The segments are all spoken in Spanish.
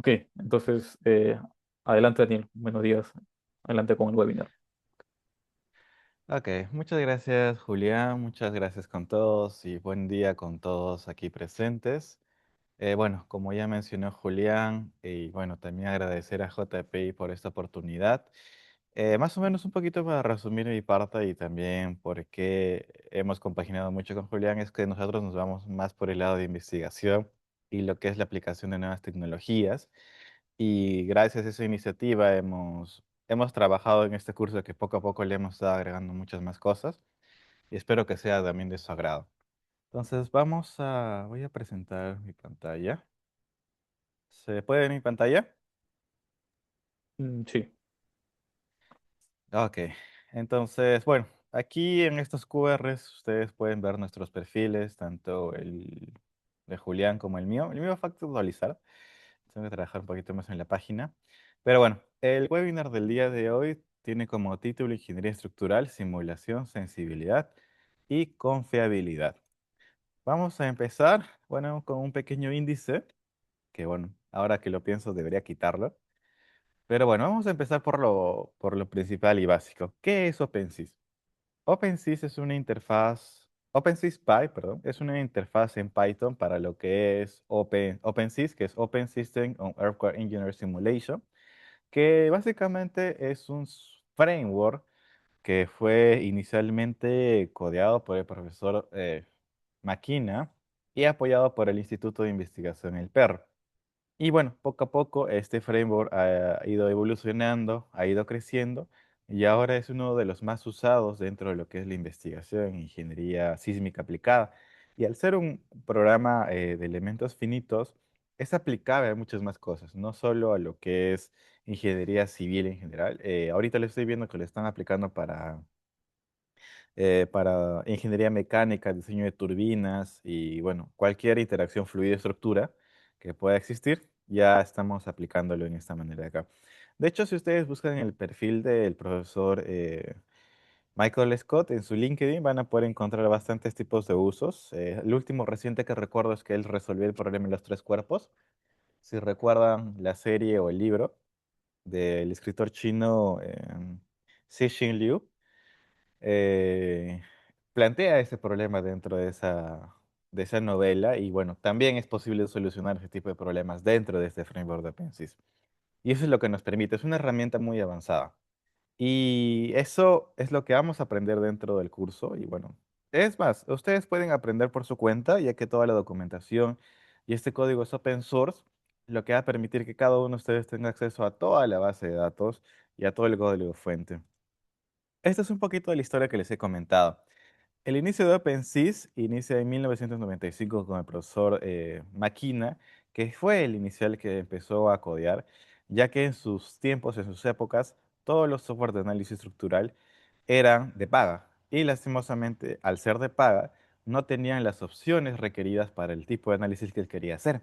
Ok, entonces, adelante Daniel, buenos días, adelante con el webinar. Ok, muchas gracias Julián, muchas gracias con todos y buen día con todos aquí presentes. Bueno, como ya mencionó Julián, y bueno, también agradecer a JPI por esta oportunidad. Más o menos un poquito para resumir mi parte y también por qué hemos compaginado mucho con Julián, es que nosotros nos vamos más por el lado de investigación y lo que es la aplicación de nuevas tecnologías. Y gracias a esa iniciativa hemos trabajado en este curso que poco a poco le hemos estado agregando muchas más cosas y espero que sea también de su agrado. Entonces voy a presentar mi pantalla. ¿Se puede ver mi pantalla? Sí, Ok, entonces, bueno, aquí en estos QRs ustedes pueden ver nuestros perfiles, tanto el de Julián como el mío. El mío falta actualizar, tengo que trabajar un poquito más en la página. Pero bueno, el webinar del día de hoy tiene como título Ingeniería Estructural, Simulación, Sensibilidad y Confiabilidad. Vamos a empezar, bueno, con un pequeño índice, que bueno, ahora que lo pienso debería quitarlo. Pero bueno, vamos a empezar por lo principal y básico. ¿Qué es OpenSys? OpenSys es una interfaz, OpenSys Py, perdón, es una interfaz en Python para lo que es OpenSys, que es Open System on Aircraft Engineer Simulation, que básicamente es un framework que fue inicialmente codeado por el profesor Makina y apoyado por el Instituto de Investigación El Perro. Y bueno, poco a poco este framework ha ido evolucionando, ha ido creciendo y ahora es uno de los más usados dentro de lo que es la investigación en ingeniería sísmica aplicada. Y al ser un programa de elementos finitos, es aplicable a muchas más cosas, no solo a lo que es ingeniería civil en general. Ahorita le estoy viendo que lo están aplicando para ingeniería mecánica, diseño de turbinas y bueno, cualquier interacción fluido-estructura que pueda existir, ya estamos aplicándolo en esta manera de acá. De hecho, si ustedes buscan el perfil del profesor Michael Scott en su LinkedIn, van a poder encontrar bastantes tipos de usos. El último reciente que recuerdo es que él resolvió el problema de los tres cuerpos. Si recuerdan la serie o el libro del escritor chino Cixin Liu, eh, plantea ese problema dentro de esa novela y bueno, también es posible solucionar ese tipo de problemas dentro de este framework de OpenSys. Y eso es lo que nos permite, es una herramienta muy avanzada. Y eso es lo que vamos a aprender dentro del curso y bueno, es más, ustedes pueden aprender por su cuenta, ya que toda la documentación y este código es open source, lo que va a permitir que cada uno de ustedes tenga acceso a toda la base de datos y a todo el código fuente. Esta es un poquito de la historia que les he comentado. El inicio de OpenSys inicia en 1995 con el profesor Makina, que fue el inicial que empezó a codear, ya que en sus tiempos, en sus épocas, todos los software de análisis estructural eran de paga. Y lastimosamente, al ser de paga, no tenían las opciones requeridas para el tipo de análisis que él quería hacer.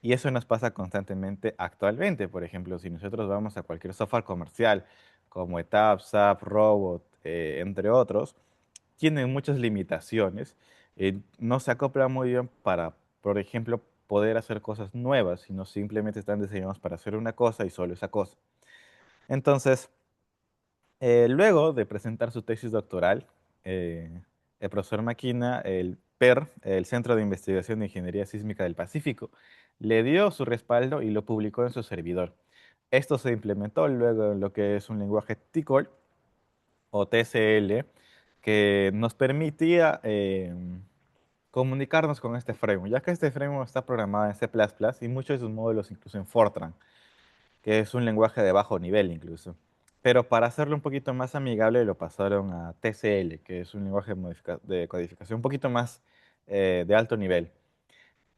Y eso nos pasa constantemente actualmente. Por ejemplo, si nosotros vamos a cualquier software comercial, como ETAP, SAP, Robot, entre otros, tienen muchas limitaciones. No se acoplan muy bien para, por ejemplo, poder hacer cosas nuevas, sino simplemente están diseñados para hacer una cosa y solo esa cosa. Entonces, luego de presentar su tesis doctoral, el profesor Maquina, el PER, el Centro de Investigación de Ingeniería Sísmica del Pacífico, le dio su respaldo y lo publicó en su servidor. Esto se implementó luego en lo que es un lenguaje TCOL o TCL, que nos permitía comunicarnos con este framework, ya que este framework está programado en C++ y muchos de sus módulos incluso en Fortran, que es un lenguaje de bajo nivel incluso. Pero para hacerlo un poquito más amigable lo pasaron a TCL, que es un lenguaje de codificación un poquito más de alto nivel.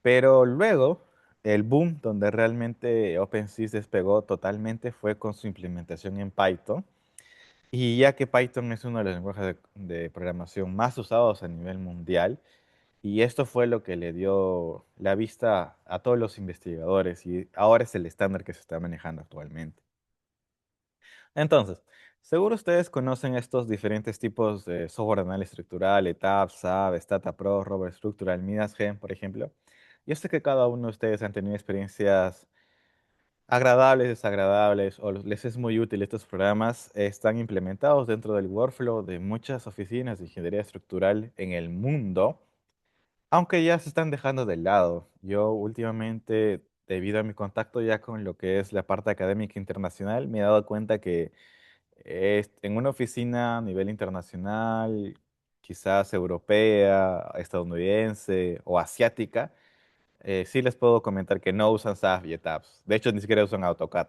Pero luego, el boom donde realmente OpenSys despegó totalmente fue con su implementación en Python. Y ya que Python es uno de los lenguajes de programación más usados a nivel mundial, y esto fue lo que le dio la vista a todos los investigadores y ahora es el estándar que se está manejando actualmente. Entonces, seguro ustedes conocen estos diferentes tipos de software de análisis estructural, ETAP, SAP, Stata Pro, Robot Structural, Midasgem, por ejemplo. Yo sé que cada uno de ustedes han tenido experiencias agradables, desagradables, o les es muy útil estos programas, están implementados dentro del workflow de muchas oficinas de ingeniería estructural en el mundo, aunque ya se están dejando de lado. Yo últimamente, debido a mi contacto ya con lo que es la parte académica internacional, me he dado cuenta que en una oficina a nivel internacional, quizás europea, estadounidense o asiática, sí les puedo comentar que no usan SAP y ETABS. De hecho, ni siquiera usan AutoCAD.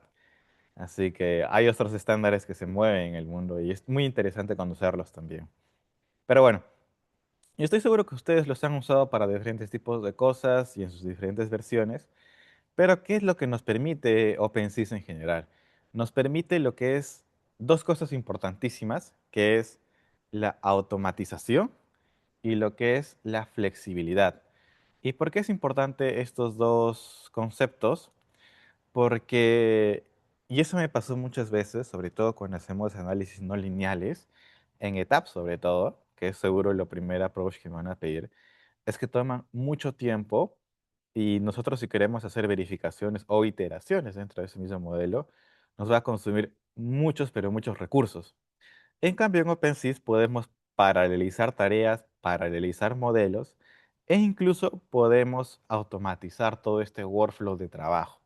Así que hay otros estándares que se mueven en el mundo y es muy interesante conocerlos también. Pero bueno, yo estoy seguro que ustedes los han usado para diferentes tipos de cosas y en sus diferentes versiones. Pero ¿qué es lo que nos permite OpenSys en general? Nos permite lo que es dos cosas importantísimas, que es la automatización y lo que es la flexibilidad. ¿Y por qué es importante estos dos conceptos? Porque, y eso me pasó muchas veces, sobre todo cuando hacemos análisis no lineales, en ETAP sobre todo, que es seguro lo primer approach que me van a pedir, es que toma mucho tiempo y nosotros si queremos hacer verificaciones o iteraciones dentro de ese mismo modelo, nos va a consumir muchos, pero muchos recursos. En cambio, en OpenSys podemos paralelizar tareas, paralelizar modelos e incluso podemos automatizar todo este workflow de trabajo,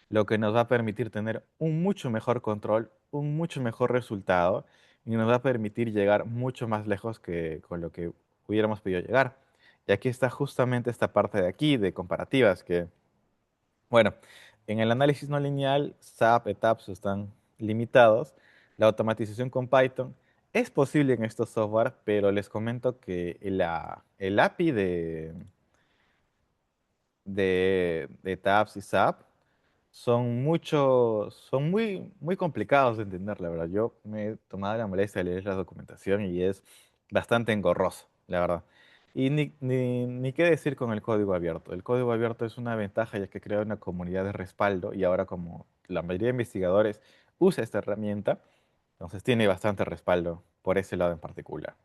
lo que nos va a permitir tener un mucho mejor control, un mucho mejor resultado y nos va a permitir llegar mucho más lejos que con lo que hubiéramos podido llegar. Y aquí está justamente esta parte de aquí, de comparativas, que, bueno, en el análisis no lineal, SAP, ETAPS están limitados. La automatización con Python es posible en estos software, pero les comento que el API de tabs y SAP son muy complicados de entender, la verdad. Yo me he tomado la molestia de leer la documentación y es bastante engorroso, la verdad. Y ni qué decir con el código abierto. El código abierto es una ventaja ya que crea una comunidad de respaldo y ahora como la mayoría de investigadores usa esta herramienta, entonces tiene bastante respaldo por ese lado en particular.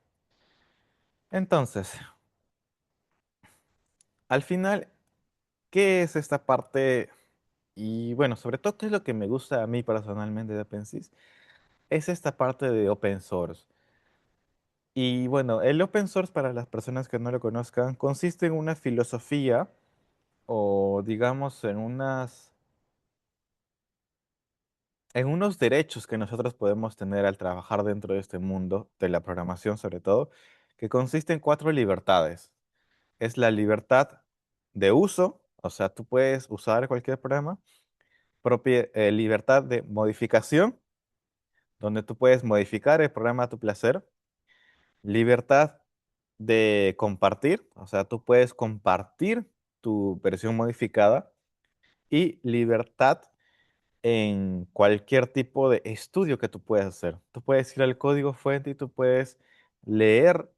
Entonces, al final, ¿qué es esta parte? Y bueno, sobre todo, ¿qué es lo que me gusta a mí personalmente de OpenSys? Es esta parte de open source. Y bueno, el open source, para las personas que no lo conozcan, consiste en una filosofía o digamos en unos derechos que nosotros podemos tener al trabajar dentro de este mundo, de la programación sobre todo, que consiste en cuatro libertades. Es la libertad de uso, o sea, tú puedes usar cualquier programa, libertad de modificación, donde tú puedes modificar el programa a tu placer. Libertad de compartir, o sea, tú puedes compartir tu versión modificada. Y libertad en cualquier tipo de estudio que tú puedas hacer. Tú puedes ir al código fuente y tú puedes leer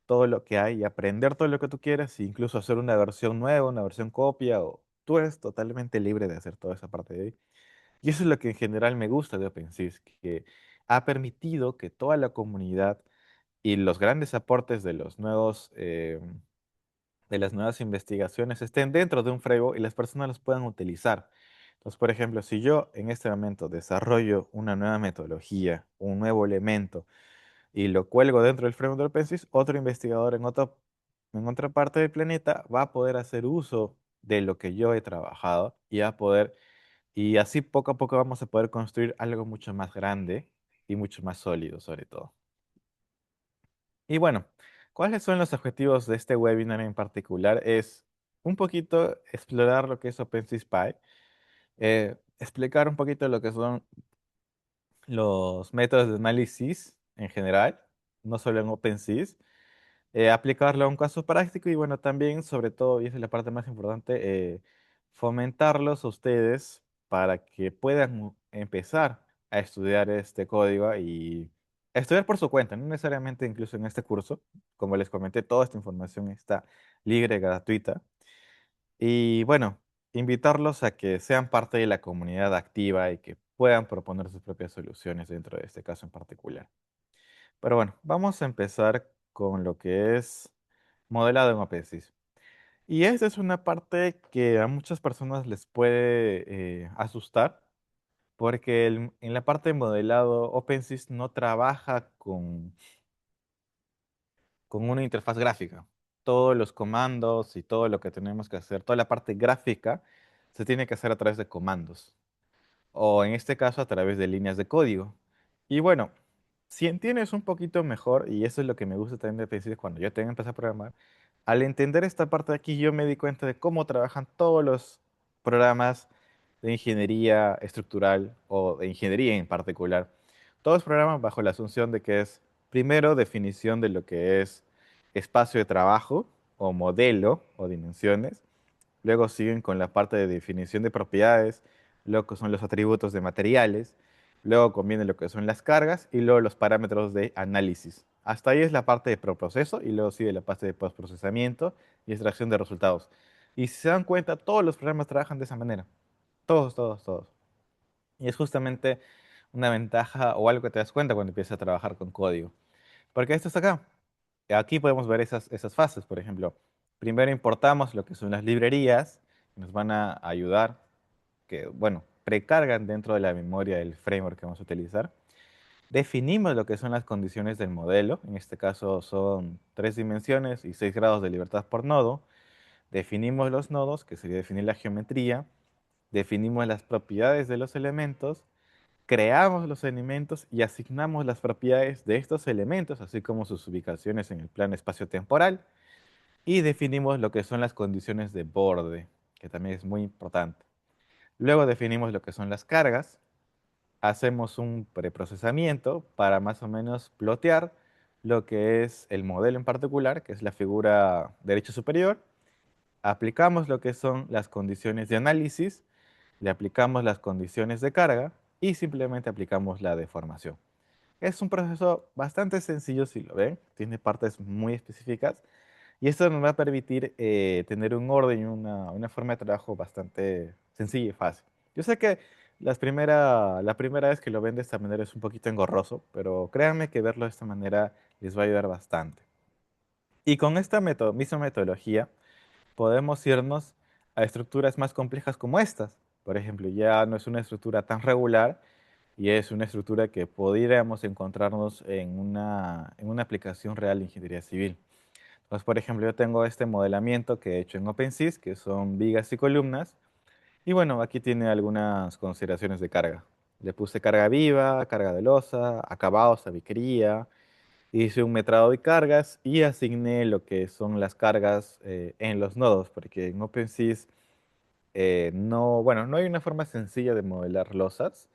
todo lo que hay y aprender todo lo que tú quieras, e incluso hacer una versión nueva, una versión copia, o tú eres totalmente libre de hacer toda esa parte de ahí. Y eso es lo que en general me gusta de OpenSys, que ha permitido que toda la comunidad y los grandes aportes de de las nuevas investigaciones estén dentro de un framework y las personas los puedan utilizar. Entonces, por ejemplo, si yo en este momento desarrollo una nueva metodología, un nuevo elemento y lo cuelgo dentro del framework de OpenSys, otro investigador en otra parte del planeta va a poder hacer uso de lo que yo he trabajado y va a poder, y así poco a poco vamos a poder construir algo mucho más grande y mucho más sólido sobre todo. Y bueno, ¿cuáles son los objetivos de este webinar en particular? Es un poquito explorar lo que es OpenSys explicar un poquito lo que son los métodos de análisis en general, no solo en OpenSys, aplicarlo a un caso práctico y bueno, también, sobre todo, y esa es la parte más importante, fomentarlos a ustedes para que puedan empezar a estudiar este código y estudiar por su cuenta, no necesariamente incluso en este curso. Como les comenté, toda esta información está libre, gratuita. Y bueno, invitarlos a que sean parte de la comunidad activa y que puedan proponer sus propias soluciones dentro de este caso en particular. Pero bueno, vamos a empezar con lo que es modelado en OpenSys. Y esta es una parte que a muchas personas les puede asustar, porque en la parte de modelado OpenSys no trabaja con una interfaz gráfica. Todos los comandos y todo lo que tenemos que hacer, toda la parte gráfica, se tiene que hacer a través de comandos, o en este caso a través de líneas de código. Y bueno, si entiendes un poquito mejor, y eso es lo que me gusta también de principio cuando yo tengo que empezar a programar, al entender esta parte de aquí yo me di cuenta de cómo trabajan todos los programas de ingeniería estructural o de ingeniería en particular. Todos programas bajo la asunción de que es primero definición de lo que es espacio de trabajo o modelo o dimensiones. Luego siguen con la parte de definición de propiedades, luego que son los atributos de materiales, luego conviene lo que son las cargas y luego los parámetros de análisis. Hasta ahí es la parte de proceso y luego sigue la parte de postprocesamiento y extracción de resultados. Y si se dan cuenta, todos los programas trabajan de esa manera. Todos, todos, todos. Y es justamente una ventaja o algo que te das cuenta cuando empiezas a trabajar con código. Porque esto está acá. Aquí podemos ver esas fases, por ejemplo. Primero importamos lo que son las librerías, que nos van a ayudar, que, bueno, precargan dentro de la memoria del framework que vamos a utilizar. Definimos lo que son las condiciones del modelo. En este caso son 3 dimensiones y 6 grados de libertad por nodo. Definimos los nodos, que sería definir la geometría. Definimos las propiedades de los elementos, creamos los elementos y asignamos las propiedades de estos elementos, así como sus ubicaciones en el plano espacio-temporal, y definimos lo que son las condiciones de borde, que también es muy importante. Luego definimos lo que son las cargas, hacemos un preprocesamiento para más o menos plotear lo que es el modelo en particular, que es la figura derecha superior, aplicamos lo que son las condiciones de análisis, le aplicamos las condiciones de carga y simplemente aplicamos la deformación. Es un proceso bastante sencillo si lo ven, tiene partes muy específicas y esto nos va a permitir tener un orden y una forma de trabajo bastante sencilla y fácil. Yo sé que la primera vez que lo ven de esta manera es un poquito engorroso, pero créanme que verlo de esta manera les va a ayudar bastante. Y con esta misma metodología, podemos irnos a estructuras más complejas como estas. Por ejemplo, ya no es una estructura tan regular y es una estructura que podríamos encontrarnos en una aplicación real de ingeniería civil. Entonces, por ejemplo, yo tengo este modelamiento que he hecho en OpenSys, que son vigas y columnas. Y bueno, aquí tiene algunas consideraciones de carga. Le puse carga viva, carga de losa, acabados, tabiquería. Hice un metrado de cargas y asigné lo que son las cargas en los nodos, porque en OpenSys no, bueno, no hay una forma sencilla de modelar losas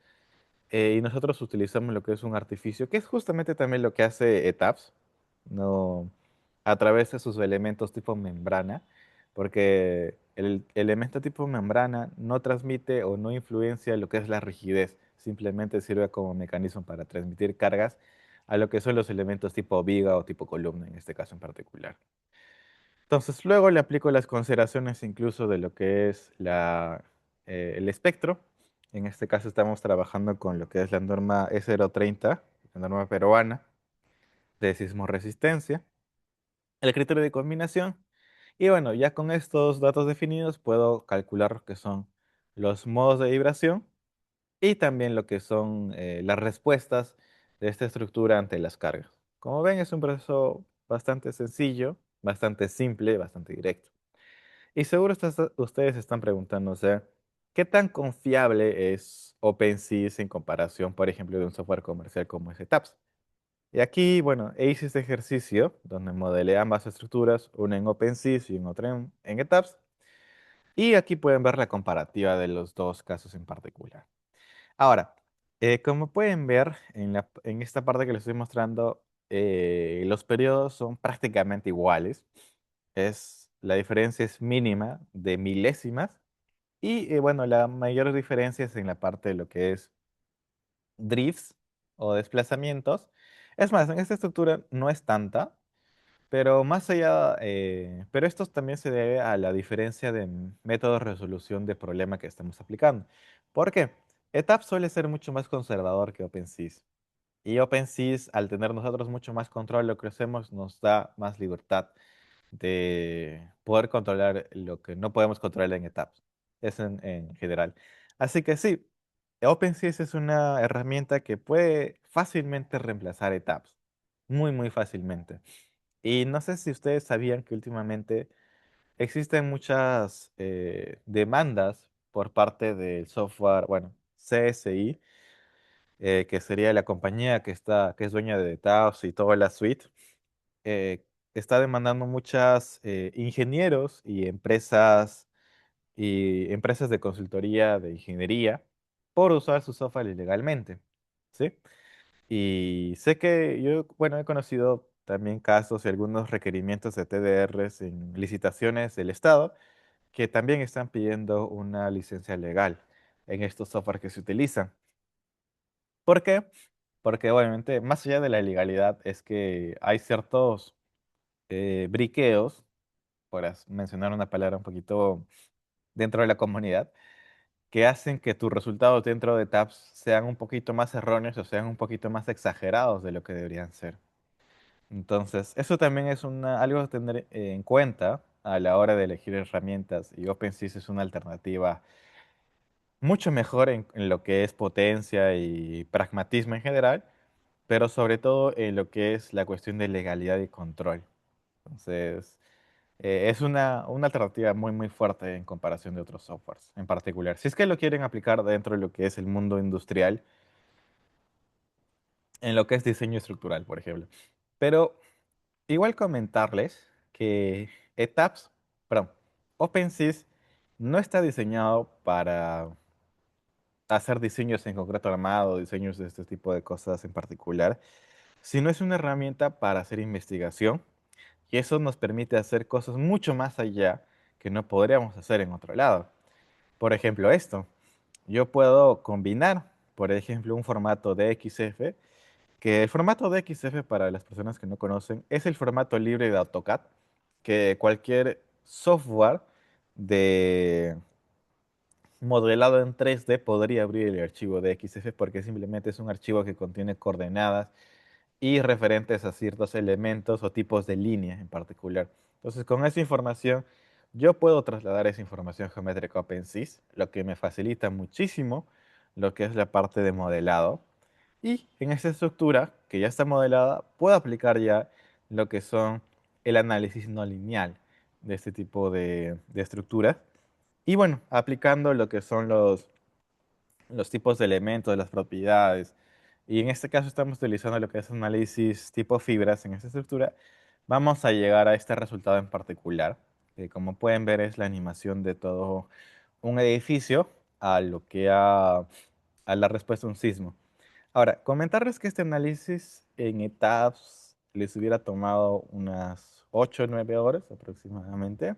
y nosotros utilizamos lo que es un artificio, que es justamente también lo que hace ETAPS, no, a través de sus elementos tipo membrana, porque el elemento tipo membrana no transmite o no influencia lo que es la rigidez, simplemente sirve como mecanismo para transmitir cargas a lo que son los elementos tipo viga o tipo columna, en este caso en particular. Entonces, luego le aplico las consideraciones incluso de lo que es el espectro. En este caso estamos trabajando con lo que es la norma E030, la norma peruana de sismoresistencia, el criterio de combinación. Y bueno, ya con estos datos definidos puedo calcular lo que son los modos de vibración y también lo que son las respuestas de esta estructura ante las cargas. Como ven, es un proceso bastante sencillo, bastante simple, bastante directo. Y seguro ustedes están preguntándose, ¿qué tan confiable es OpenSys en comparación, por ejemplo, de un software comercial como es ETAPS? Y aquí, bueno, hice este ejercicio donde modelé ambas estructuras, una en OpenSys y otra en ETAPS. Y aquí pueden ver la comparativa de los dos casos en particular. Ahora, como pueden ver en esta parte que les estoy mostrando, los periodos son prácticamente iguales. La diferencia es mínima de milésimas. Y bueno, la mayor diferencia es en la parte de lo que es drifts o desplazamientos. Es más, en esta estructura no es tanta, pero más allá, pero esto también se debe a la diferencia de método de resolución de problema que estamos aplicando. ¿Por qué? ETAP suele ser mucho más conservador que OpenSys. Y OpenSys, al tener nosotros mucho más control de lo que hacemos, nos da más libertad de poder controlar lo que no podemos controlar en etapas. Es en general. Así que sí, OpenSys es una herramienta que puede fácilmente reemplazar ETAPS, muy, muy fácilmente. Y no sé si ustedes sabían que últimamente existen muchas demandas por parte del software, bueno, CSI, que sería la compañía que es dueña de ETAPS y toda la suite, eh, está demandando muchas ingenieros y empresas de consultoría de ingeniería por usar su software ilegalmente, ¿sí? Y sé que yo, bueno, he conocido también casos y algunos requerimientos de TDRs en licitaciones del Estado que también están pidiendo una licencia legal en estos softwares que se utilizan. ¿Por qué? Porque obviamente, más allá de la ilegalidad, es que hay ciertos briqueos, mencionar una palabra un poquito dentro de la comunidad, que hacen que tus resultados dentro de tabs sean un poquito más erróneos o sean un poquito más exagerados de lo que deberían ser. Entonces, eso también es algo a tener en cuenta a la hora de elegir herramientas y OpenSys es una alternativa mucho mejor en lo que es potencia y pragmatismo en general, pero sobre todo en lo que es la cuestión de legalidad y control. Entonces, es una alternativa muy, muy fuerte en comparación de otros softwares en particular. Si es que lo quieren aplicar dentro de lo que es el mundo industrial, en lo que es diseño estructural, por ejemplo. Pero igual comentarles que ETAPS, perdón, OpenSys no está diseñado para hacer diseños en concreto armado, diseños de este tipo de cosas en particular, sino es una herramienta para hacer investigación y eso nos permite hacer cosas mucho más allá que no podríamos hacer en otro lado. Por ejemplo, esto. Yo puedo combinar, por ejemplo, un formato DXF, que el formato DXF, para las personas que no conocen, es el formato libre de AutoCAD, que cualquier software de modelado en 3D podría abrir el archivo DXF porque simplemente es un archivo que contiene coordenadas y referentes a ciertos elementos o tipos de línea en particular. Entonces, con esa información, yo puedo trasladar esa información geométrica a OpenSys, lo que me facilita muchísimo lo que es la parte de modelado. Y en esa estructura que ya está modelada, puedo aplicar ya lo que son el análisis no lineal de este tipo de estructuras. Y bueno, aplicando lo que son los tipos de elementos, las propiedades. Y en este caso estamos utilizando lo que es análisis tipo fibras en esta estructura. Vamos a llegar a este resultado en particular, que como pueden ver es la animación de todo un edificio a lo que a la respuesta a un sismo. Ahora, comentarles que este análisis en etapas les hubiera tomado unas 8 o 9 horas aproximadamente.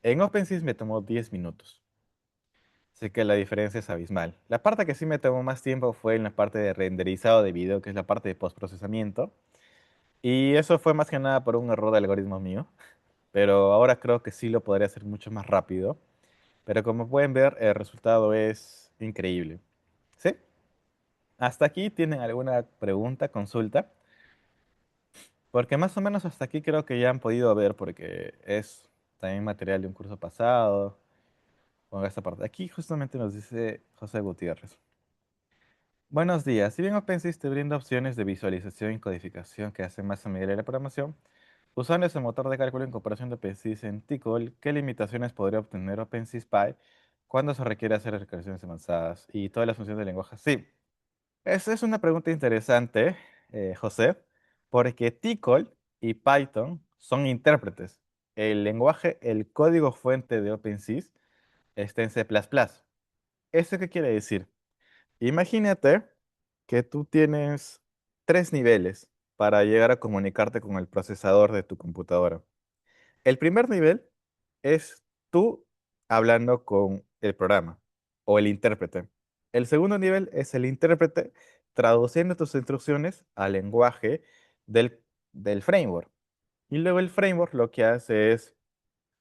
En OpenSys me tomó 10 minutos. Sé que la diferencia es abismal. La parte que sí me tomó más tiempo fue en la parte de renderizado de video, que es la parte de postprocesamiento. Y eso fue más que nada por un error de algoritmo mío. Pero ahora creo que sí lo podría hacer mucho más rápido. Pero como pueden ver, el resultado es increíble. ¿Sí? ¿Hasta aquí tienen alguna pregunta, consulta? Porque más o menos hasta aquí creo que ya han podido ver, porque es también material de un curso pasado. Ponga esta parte. Aquí justamente nos dice José Gutiérrez. Buenos días. Si bien OpenSys te brinda opciones de visualización y codificación que hacen más amigable la programación, usando ese motor de cálculo en comparación de OpenSys en Tcl, ¿qué limitaciones podría obtener OpenSys Pi cuando se requiere hacer recursiones avanzadas y todas las funciones del lenguaje? Sí, esa es una pregunta interesante, José, porque Tcl y Python son intérpretes. El lenguaje, el código fuente de OpenSys está en C++. ¿Eso qué quiere decir? Imagínate que tú tienes tres niveles para llegar a comunicarte con el procesador de tu computadora. El primer nivel es tú hablando con el programa o el intérprete. El segundo nivel es el intérprete traduciendo tus instrucciones al lenguaje del, del framework. Y luego el framework lo que hace es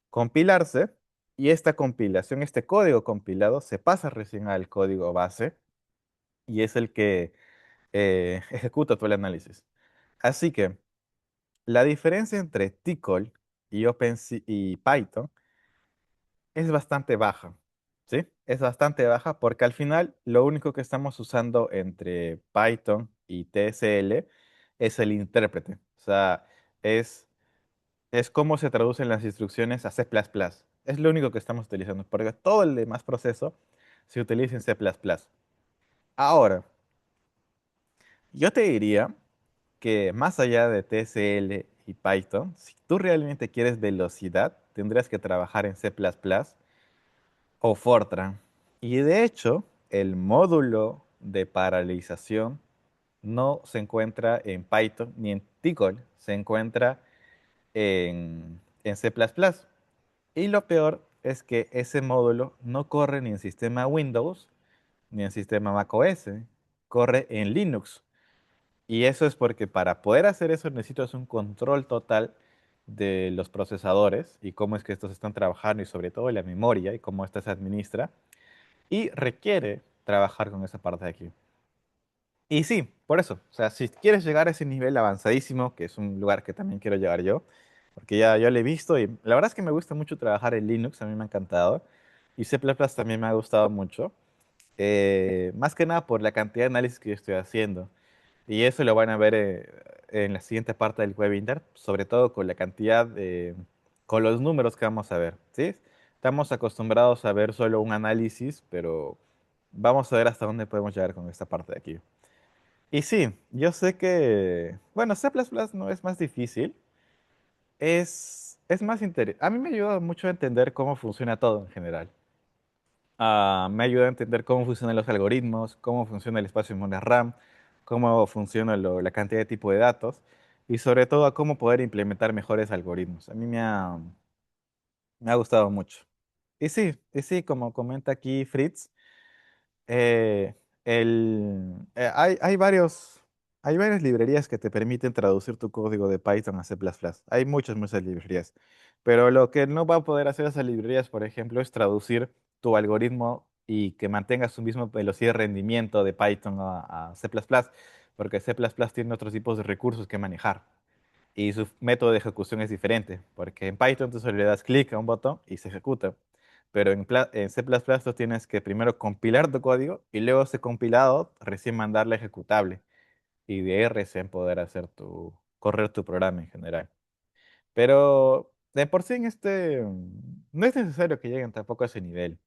compilarse y esta compilación, este código compilado se pasa recién al código base y es el que ejecuta todo el análisis. Así que la diferencia entre Tcl y OpenSea y Python es bastante baja. ¿sí? Es bastante baja porque al final lo único que estamos usando entre Python y TSL es el intérprete. O sea, es, es cómo se traducen las instrucciones a C++. Es lo único que estamos utilizando, porque todo el demás proceso se utiliza en C++. Ahora, yo te diría que más allá de TSL y Python, si tú realmente quieres velocidad, tendrías que trabajar en C++ o Fortran. Y de hecho, el módulo de paralelización no se encuentra en Python ni en Tcl, se encuentra en C++. Y lo peor es que ese módulo no corre ni en sistema Windows ni en sistema macOS, corre en Linux. Y eso es porque para poder hacer eso necesitas un control total de los procesadores y cómo es que estos están trabajando y sobre todo la memoria y cómo esta se administra y requiere trabajar con esa parte de aquí. Y sí, por eso, o sea, si quieres llegar a ese nivel avanzadísimo, que es un lugar que también quiero llegar yo, porque ya yo lo he visto y la verdad es que me gusta mucho trabajar en Linux, a mí me ha encantado, y C++ también me ha gustado mucho, más que nada por la cantidad de análisis que yo estoy haciendo. Y eso lo van a ver en la siguiente parte del webinar, sobre todo con la cantidad, con los números que vamos a ver, ¿sí? Estamos acostumbrados a ver solo un análisis, pero vamos a ver hasta dónde podemos llegar con esta parte de aquí. Y sí, yo sé que, bueno, C++ no es más difícil, es más interesante. A mí me ayuda mucho a entender cómo funciona todo en general. Me ayuda a entender cómo funcionan los algoritmos, cómo funciona el espacio de memoria RAM, cómo funciona la cantidad de tipo de datos y sobre todo a cómo poder implementar mejores algoritmos. A mí me ha gustado mucho. Y sí, como comenta aquí Fritz, eh, hay varias librerías que te permiten traducir tu código de Python a C++. Hay muchas librerías. Pero lo que no va a poder hacer esas librerías, por ejemplo, es traducir tu algoritmo y que mantenga su misma velocidad de rendimiento de Python a C++, porque C++ tiene otros tipos de recursos que manejar y su método de ejecución es diferente, porque en Python tú solo le das clic a un botón y se ejecuta, pero en C++ tú tienes que primero compilar tu código y luego ese compilado recién mandarle ejecutable y de ahí recién poder hacer correr tu programa en general. Pero de por sí no es necesario que lleguen tampoco a ese nivel.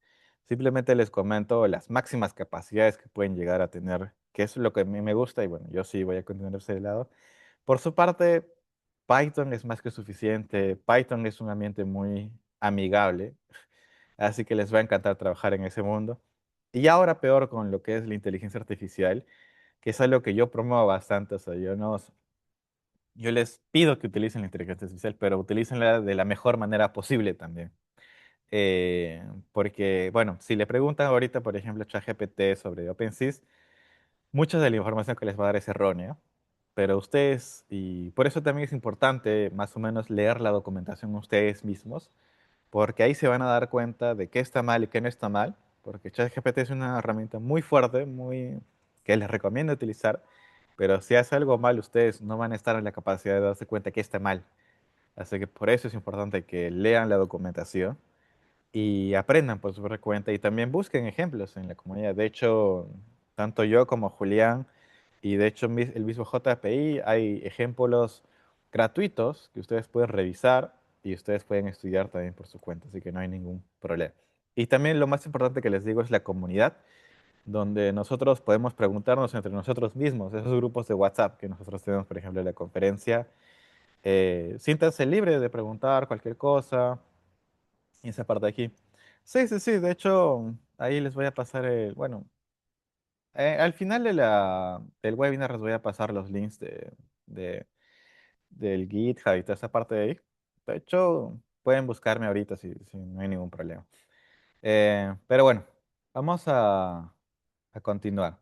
Simplemente les comento las máximas capacidades que pueden llegar a tener, que es lo que a mí me gusta y bueno, yo sí voy a continuar ese lado. Por su parte, Python es más que suficiente. Python es un ambiente muy amigable, así que les va a encantar trabajar en ese mundo. Y ahora peor con lo que es la inteligencia artificial, que es algo que yo promuevo bastante. O sea, yo les pido que utilicen la inteligencia artificial, pero utilícenla de la mejor manera posible también. Porque, bueno, si le preguntan ahorita, por ejemplo, a ChatGPT sobre OpenSys, mucha de la información que les va a dar es errónea, pero ustedes, y por eso también es importante más o menos leer la documentación ustedes mismos, porque ahí se van a dar cuenta de qué está mal y qué no está mal, porque ChatGPT es una herramienta muy fuerte, que les recomiendo utilizar, pero si hace algo mal, ustedes no van a estar en la capacidad de darse cuenta que está mal. Así que por eso es importante que lean la documentación y aprendan por su propia cuenta y también busquen ejemplos en la comunidad. De hecho, tanto yo como Julián y de hecho el mismo JPI hay ejemplos gratuitos que ustedes pueden revisar y ustedes pueden estudiar también por su cuenta, así que no hay ningún problema. Y también lo más importante que les digo es la comunidad, donde nosotros podemos preguntarnos entre nosotros mismos, esos grupos de WhatsApp que nosotros tenemos, por ejemplo, en la conferencia. Siéntanse libres de preguntar cualquier cosa y esa parte de aquí. Sí, sí, sí, de hecho, ahí les voy a pasar bueno, al final del webinar les voy a pasar los links de- del GitHub y toda esa parte de ahí. De hecho, pueden buscarme ahorita si no hay ningún problema. Pero bueno, vamos a continuar.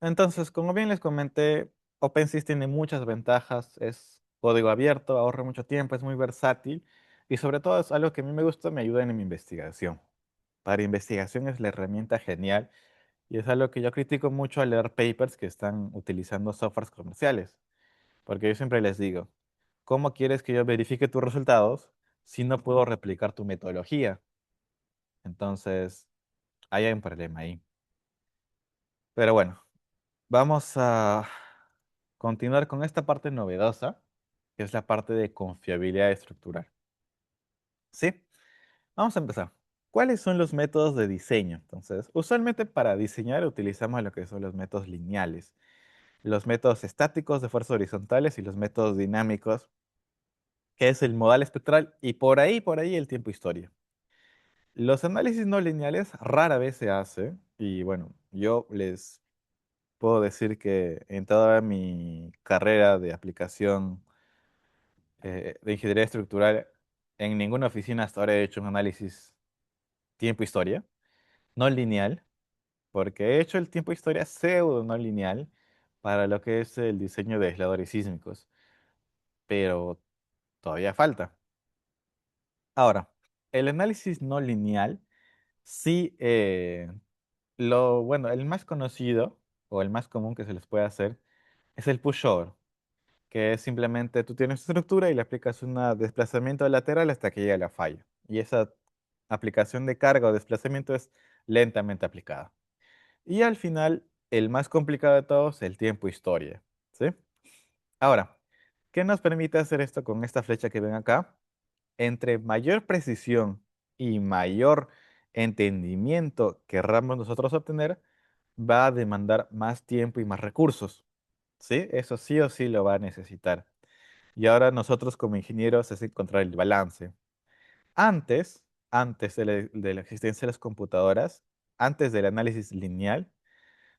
Entonces, como bien les comenté, OpenSys tiene muchas ventajas, es código abierto, ahorra mucho tiempo, es muy versátil y sobre todo es algo que a mí me gusta, me ayuda en mi investigación. Para investigación es la herramienta genial y es algo que yo critico mucho al leer papers que están utilizando softwares comerciales, porque yo siempre les digo, ¿cómo quieres que yo verifique tus resultados si no puedo replicar tu metodología? Entonces, ahí hay un problema ahí. Pero bueno, vamos a continuar con esta parte novedosa, que es la parte de confiabilidad estructural. ¿Sí? Vamos a empezar. ¿Cuáles son los métodos de diseño? Entonces, usualmente para diseñar utilizamos lo que son los métodos lineales, los métodos estáticos de fuerzas horizontales y los métodos dinámicos, que es el modal espectral y por ahí el tiempo-historia. Los análisis no lineales rara vez se hace y bueno, yo les puedo decir que en toda mi carrera de aplicación de ingeniería estructural, en ninguna oficina hasta ahora he hecho un análisis tiempo-historia, no lineal, porque he hecho el tiempo-historia pseudo no lineal para lo que es el diseño de aisladores sísmicos, pero todavía falta. Ahora, el análisis no lineal, sí, bueno, el más conocido o el más común que se les puede hacer es el pushover, que es simplemente tú tienes tu estructura y le aplicas un desplazamiento lateral hasta que llega la falla. Y esa aplicación de carga o desplazamiento es lentamente aplicada. Y al final, el más complicado de todos, el tiempo-historia. ¿Sí? Ahora, ¿qué nos permite hacer esto con esta flecha que ven acá? Entre mayor precisión y mayor entendimiento querramos nosotros obtener, va a demandar más tiempo y más recursos. ¿Sí? Eso sí o sí lo va a necesitar. Y ahora nosotros como ingenieros es encontrar el balance. Antes de la existencia de las computadoras, antes del análisis lineal,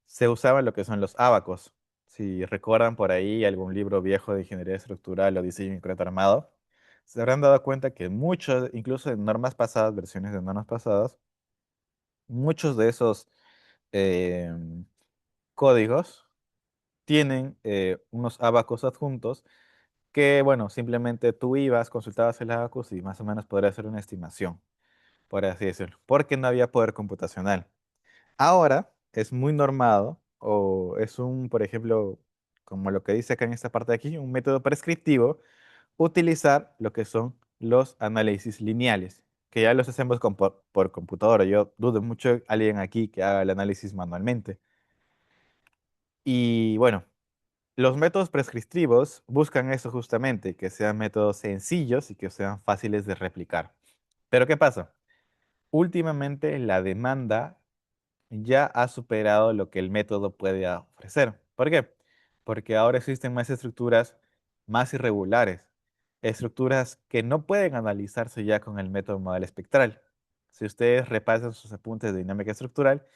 se usaban lo que son los ábacos. Si recuerdan por ahí algún libro viejo de ingeniería estructural o diseño en concreto armado, se habrán dado cuenta que muchos, incluso en normas pasadas, versiones de normas pasadas, muchos de esos eh, códigos tienen unos ábacos adjuntos que, bueno, simplemente tú ibas, consultabas el abacus y más o menos podría hacer una estimación, por así decirlo, porque no había poder computacional. Ahora es muy normado o es un, por ejemplo, como lo que dice acá en esta parte de aquí, un método prescriptivo, utilizar lo que son los análisis lineales, que ya los hacemos por computadora. Yo dudo mucho alguien aquí que haga el análisis manualmente. Y bueno, los métodos prescriptivos buscan eso justamente, que sean métodos sencillos y que sean fáciles de replicar. Pero ¿qué pasa? Últimamente la demanda ya ha superado lo que el método puede ofrecer. ¿Por qué? Porque ahora existen más estructuras más irregulares, estructuras que no pueden analizarse ya con el método modal espectral. Si ustedes repasan sus apuntes de dinámica estructural,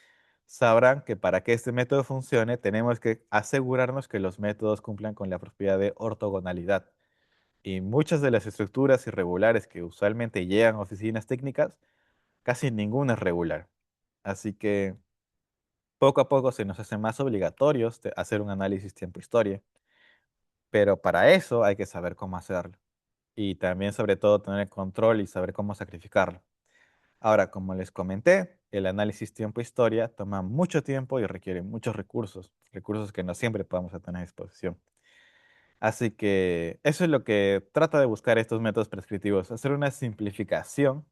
sabrán que para que este método funcione tenemos que asegurarnos que los métodos cumplan con la propiedad de ortogonalidad. Y muchas de las estructuras irregulares que usualmente llegan a oficinas técnicas, casi ninguna es regular. Así que poco a poco se nos hace más obligatorios hacer un análisis tiempo-historia, pero para eso hay que saber cómo hacerlo y también sobre todo tener el control y saber cómo sacrificarlo. Ahora, como les comenté, el análisis tiempo-historia toma mucho tiempo y requiere muchos recursos, recursos que no siempre podemos tener a disposición. Así que eso es lo que trata de buscar estos métodos prescriptivos, hacer una simplificación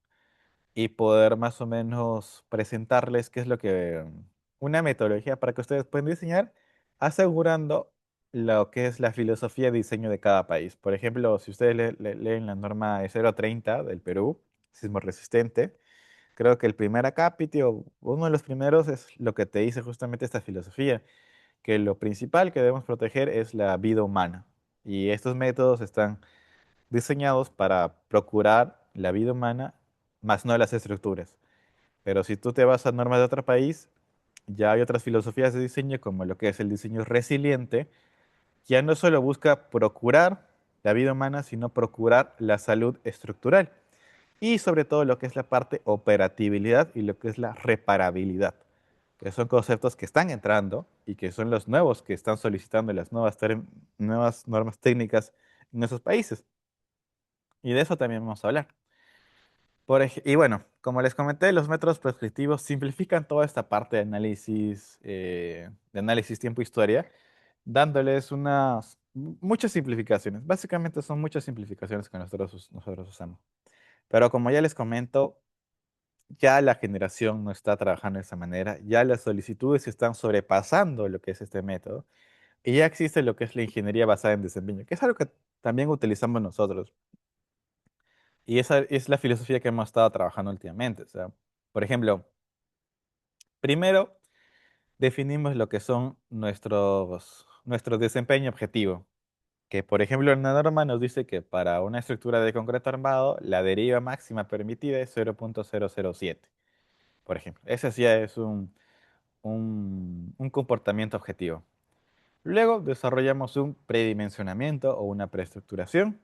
y poder más o menos presentarles qué es lo que, una metodología para que ustedes puedan diseñar, asegurando lo que es la filosofía de diseño de cada país. Por ejemplo, si ustedes leen la norma 030 del Perú, sismo resistente, creo que el primer acápite o uno de los primeros es lo que te dice justamente esta filosofía, que lo principal que debemos proteger es la vida humana. Y estos métodos están diseñados para procurar la vida humana, más no las estructuras. Pero si tú te vas a normas de otro país, ya hay otras filosofías de diseño, como lo que es el diseño resiliente, ya no solo busca procurar la vida humana, sino procurar la salud estructural. Y sobre todo lo que es la parte operatividad y lo que es la reparabilidad, que son conceptos que están entrando y que son los nuevos que están solicitando las nuevas normas técnicas en esos países. Y de eso también vamos a hablar. Y bueno, como les comenté, los métodos prescriptivos simplifican toda esta parte de análisis tiempo-historia, dándoles muchas simplificaciones. Básicamente son muchas simplificaciones que nosotros usamos. Pero como ya les comento, ya la generación no está trabajando de esa manera, ya las solicitudes están sobrepasando lo que es este método, y ya existe lo que es la ingeniería basada en desempeño, que es algo que también utilizamos nosotros. Y esa es la filosofía que hemos estado trabajando últimamente. O sea, por ejemplo, primero definimos lo que son nuestro desempeño objetivo. Que, por ejemplo, en la norma nos dice que para una estructura de concreto armado, la deriva máxima permitida es 0,007, por ejemplo. Ese ya es un comportamiento objetivo. Luego desarrollamos un predimensionamiento o una preestructuración.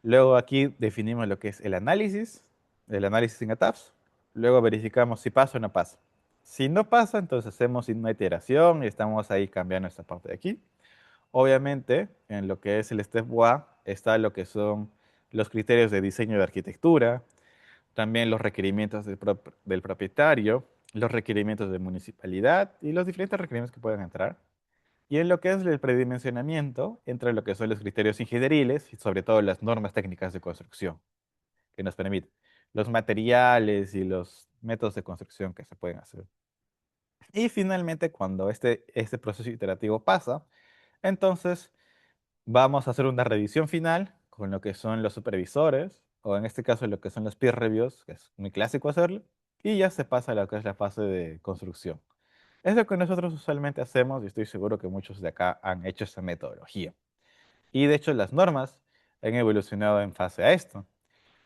Luego aquí definimos lo que es el análisis en etapas. Luego verificamos si pasa o no pasa. Si no pasa, entonces hacemos una iteración y estamos ahí cambiando esta parte de aquí. Obviamente, en lo que es el Step A está lo que son los criterios de diseño de arquitectura, también los requerimientos del propietario, los requerimientos de municipalidad y los diferentes requerimientos que pueden entrar. Y en lo que es el predimensionamiento, entra lo que son los criterios ingenieriles y sobre todo las normas técnicas de construcción que nos permiten, los materiales y los métodos de construcción que se pueden hacer. Y finalmente, cuando este proceso iterativo pasa, entonces vamos a hacer una revisión final con lo que son los supervisores, o en este caso lo que son los peer reviews, que es muy clásico hacerlo, y ya se pasa a lo que es la fase de construcción. Es lo que nosotros usualmente hacemos y estoy seguro que muchos de acá han hecho esa metodología. Y de hecho las normas han evolucionado en fase a esto.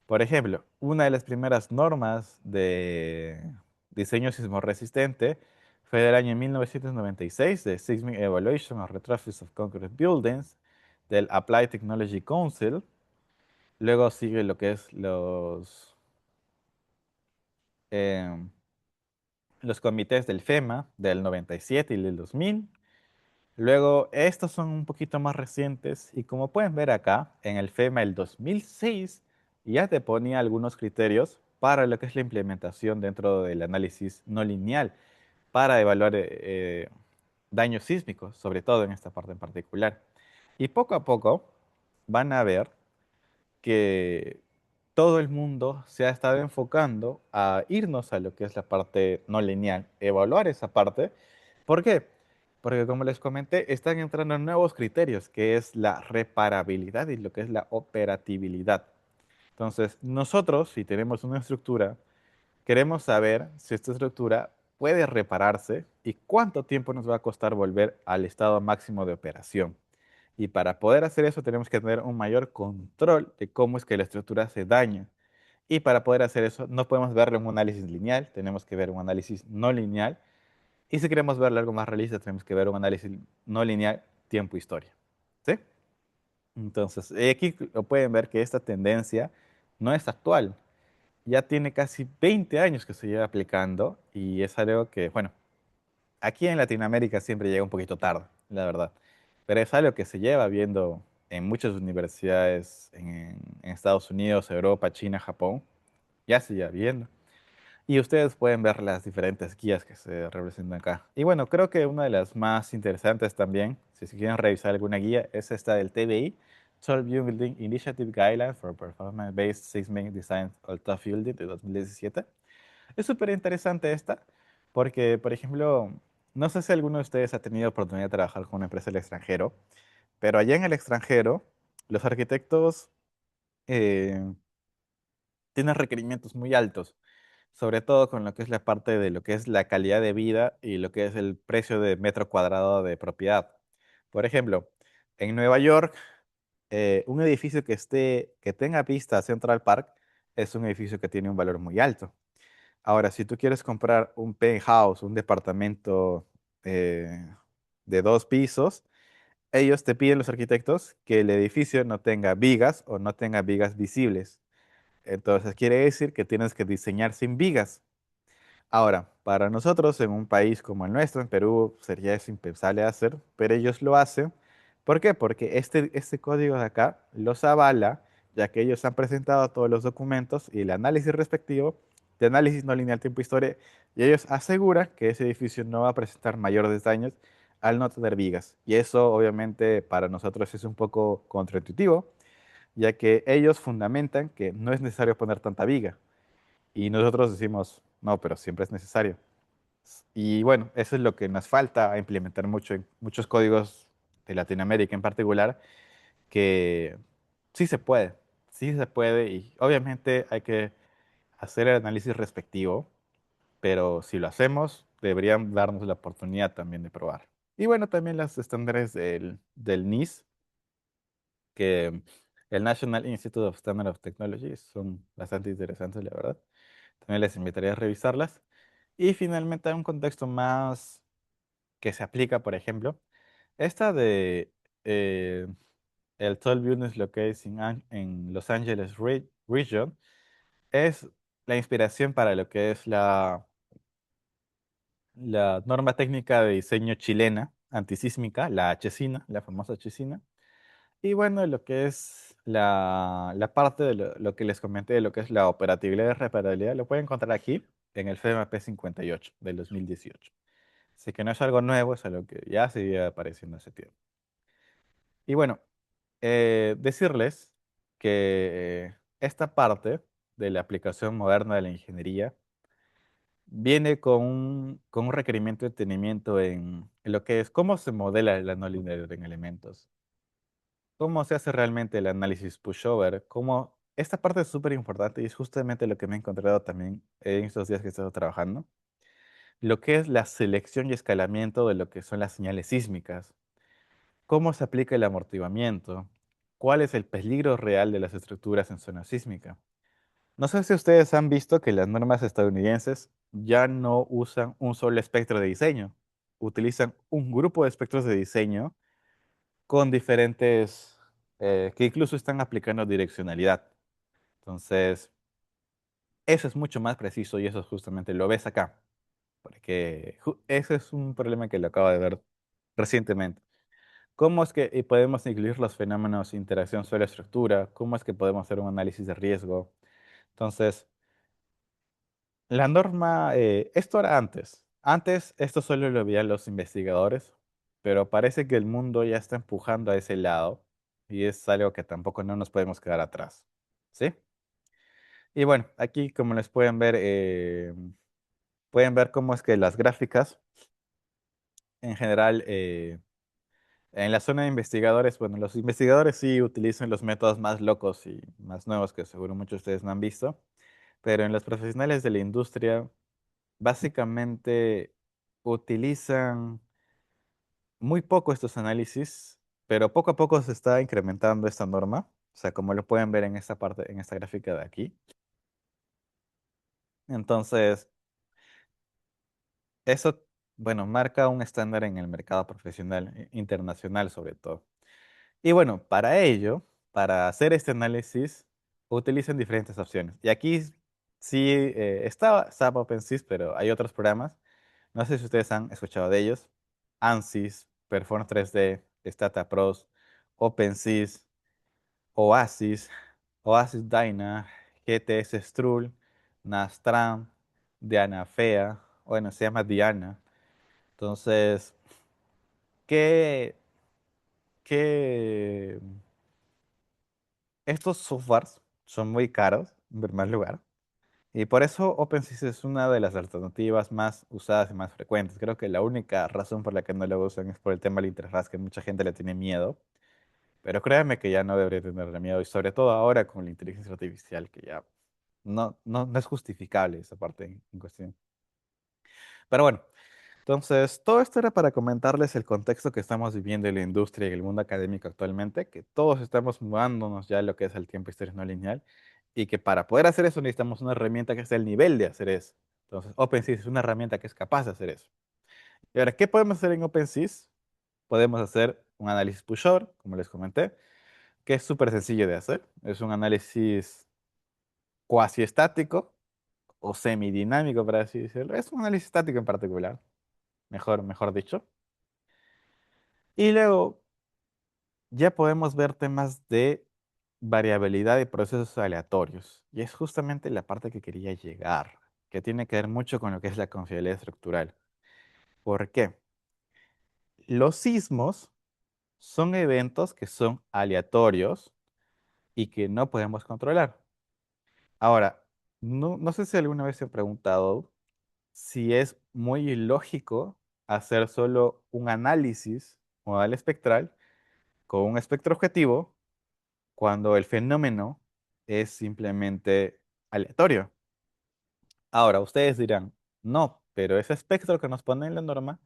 Por ejemplo, una de las primeras normas de diseño sismo resistente fue del año 1996 de Seismic Evaluation of Retrofits of Concrete Buildings del Applied Technology Council. Luego sigue lo que es em, los comités del FEMA del 97 y del 2000. Luego, estos son un poquito más recientes y como pueden ver acá, en el FEMA el 2006 ya te ponía algunos criterios para lo que es la implementación dentro del análisis no lineal para evaluar daños sísmicos, sobre todo en esta parte en particular. Y poco a poco van a ver que todo el mundo se ha estado enfocando a irnos a lo que es la parte no lineal, evaluar esa parte. ¿Por qué? Porque como les comenté, están entrando nuevos criterios, que es la reparabilidad y lo que es la operatividad. Entonces, nosotros, si tenemos una estructura, queremos saber si esta estructura puede repararse y cuánto tiempo nos va a costar volver al estado máximo de operación. Y para poder hacer eso tenemos que tener un mayor control de cómo es que la estructura se daña. Y para poder hacer eso no podemos verlo en un análisis lineal, tenemos que ver un análisis no lineal. Y si queremos verlo algo más realista, tenemos que ver un análisis no lineal tiempo-historia. ¿Sí? Entonces, aquí lo pueden ver que esta tendencia no es actual. Ya tiene casi 20 años que se lleva aplicando y es algo que, bueno, aquí en Latinoamérica siempre llega un poquito tarde, la verdad. Pero es algo que se lleva viendo en muchas universidades en Estados Unidos, Europa, China, Japón. Ya se lleva viendo. Y ustedes pueden ver las diferentes guías que se representan acá. Y bueno, creo que una de las más interesantes también, si se quieren revisar alguna guía, es esta del TBI, Tall Building Initiative Guidelines for Performance-Based Seismic Design of Tough Building de 2017. Es súper interesante esta, porque, por ejemplo, no sé si alguno de ustedes ha tenido oportunidad de trabajar con una empresa del extranjero, pero allá en el extranjero, los arquitectos eh, tienen requerimientos muy altos, sobre todo con lo que es la parte de lo que es la calidad de vida y lo que es el precio de metro cuadrado de propiedad. Por ejemplo, en Nueva York, un edificio que tenga vista a Central Park es un edificio que tiene un valor muy alto. Ahora, si tú quieres comprar un penthouse, un departamento eh, de 2 pisos, ellos te piden los arquitectos que el edificio no tenga vigas o no tenga vigas visibles. Entonces quiere decir que tienes que diseñar sin vigas. Ahora, para nosotros en un país como el nuestro, en Perú, sería eso impensable de hacer, pero ellos lo hacen. ¿Por qué? Porque este código de acá los avala, ya que ellos han presentado todos los documentos y el análisis respectivo de análisis no lineal tiempo-historia, y ellos aseguran que ese edificio no va a presentar mayores daños al no tener vigas. Y eso obviamente para nosotros es un poco contraintuitivo, ya que ellos fundamentan que no es necesario poner tanta viga. Y nosotros decimos, no, pero siempre es necesario. Y bueno, eso es lo que nos falta implementar mucho en muchos códigos de Latinoamérica en particular, que sí se puede y obviamente hay que hacer el análisis respectivo, pero si lo hacemos, deberían darnos la oportunidad también de probar. Y bueno, también los estándares del NIS, que el National Institute of Standard of Technology, son bastante interesantes, la verdad. También les invitaría a revisarlas. Y finalmente, un contexto más que se aplica, por ejemplo, esta de eh, el 12 Units Located en Los Angeles Region es la inspiración para lo que es la norma técnica de diseño chilena antisísmica, la HSINA, la famosa HSINA. Y bueno, lo que es la parte de lo que les comenté, de lo que es la operatividad y reparabilidad, lo pueden encontrar aquí en el FMP 58 del 2018. Así que no es algo nuevo, es algo que ya se iba apareciendo hace tiempo. Y bueno, decirles que esta parte de la aplicación moderna de la ingeniería viene con un requerimiento de entendimiento en lo que es cómo se modela la no linealidad en elementos, cómo se hace realmente el análisis pushover, cómo esta parte es súper importante y es justamente lo que me he encontrado también en estos días que he estado trabajando, lo que es la selección y escalamiento de lo que son las señales sísmicas, cómo se aplica el amortiguamiento, cuál es el peligro real de las estructuras en zona sísmica. No sé si ustedes han visto que las normas estadounidenses ya no usan un solo espectro de diseño, utilizan un grupo de espectros de diseño con diferentes, que incluso están aplicando direccionalidad. Entonces, eso es mucho más preciso y eso justamente lo ves acá, porque ese es un problema que lo acabo de ver recientemente. ¿Cómo es que podemos incluir los fenómenos de interacción suelo-estructura? ¿Cómo es que podemos hacer un análisis de riesgo? Entonces, la norma, esto era antes. Antes esto solo lo veían los investigadores, pero parece que el mundo ya está empujando a ese lado y es algo que tampoco no nos podemos quedar atrás. ¿Sí? Y bueno, aquí como les pueden ver cómo es que las gráficas en general, en la zona de investigadores, bueno, los investigadores sí utilizan los métodos más locos y más nuevos que seguro muchos de ustedes no han visto, pero en los profesionales de la industria básicamente utilizan muy poco estos análisis, pero poco a poco se está incrementando esta norma. O sea, como lo pueden ver en esta parte, en esta gráfica de aquí. Entonces, eso, bueno, marca un estándar en el mercado profesional, internacional sobre todo. Y bueno, para ello, para hacer este análisis, utilizan diferentes opciones. Y aquí sí está SAP OpenSys, pero hay otros programas. No sé si ustedes han escuchado de ellos. ANSYS, Perform 3D, StataPros, OpenSys, Oasis, Oasis Dyna, GTS Strull, Nastran, Diana Fea, bueno, se llama Diana. Entonces, ¿qué, qué estos softwares son muy caros, en primer lugar, y por eso OpenSys es una de las alternativas más usadas y más frecuentes. Creo que la única razón por la que no lo usan es por el tema de la interfaz, que mucha gente le tiene miedo, pero créanme que ya no debería tenerle miedo, y sobre todo ahora con la inteligencia artificial, que ya no es justificable esa parte en cuestión. Pero bueno. Entonces, todo esto era para comentarles el contexto que estamos viviendo en la industria y el mundo académico actualmente, que todos estamos mudándonos ya a lo que es el tiempo historia no lineal, y que para poder hacer eso necesitamos una herramienta que esté al nivel de hacer eso. Entonces, OpenSys es una herramienta que es capaz de hacer eso. Y ahora, ¿qué podemos hacer en OpenSys? Podemos hacer un análisis pushover, como les comenté, que es súper sencillo de hacer. Es un análisis cuasi estático o semidinámico, para así decirlo. Es un análisis estático en particular, mejor dicho. Y luego ya podemos ver temas de variabilidad de procesos aleatorios. Y es justamente la parte que quería llegar, que tiene que ver mucho con lo que es la confiabilidad estructural. ¿Por qué? Los sismos son eventos que son aleatorios y que no podemos controlar. Ahora, No sé si alguna vez se han preguntado si es muy ilógico hacer solo un análisis modal espectral con un espectro objetivo cuando el fenómeno es simplemente aleatorio. Ahora, ustedes dirán, no, pero ese espectro que nos pone en la norma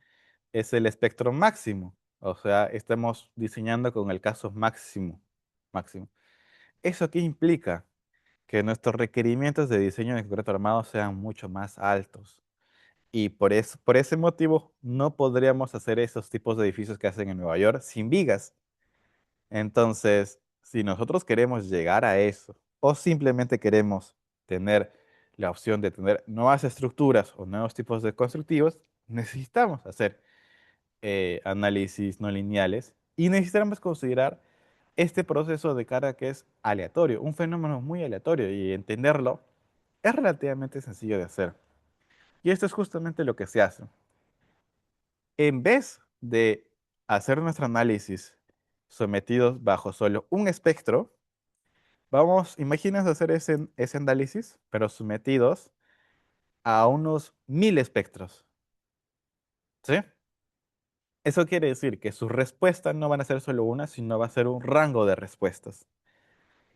es el espectro máximo. O sea, estamos diseñando con el caso máximo. Máximo. ¿Eso qué implica? Que nuestros requerimientos de diseño de concreto armado sean mucho más altos. Y por ese motivo no podríamos hacer esos tipos de edificios que hacen en Nueva York sin vigas. Entonces, si nosotros queremos llegar a eso, o simplemente queremos tener la opción de tener nuevas estructuras o nuevos tipos de constructivos, necesitamos hacer análisis no lineales y necesitamos considerar este proceso de carga que es aleatorio, un fenómeno muy aleatorio y entenderlo es relativamente sencillo de hacer. Y esto es justamente lo que se hace. En vez de hacer nuestro análisis sometidos bajo solo un espectro, vamos, imagínense hacer ese análisis, pero sometidos a unos 1000 espectros. ¿Sí? Eso quiere decir que sus respuestas no van a ser solo una, sino va a ser un rango de respuestas.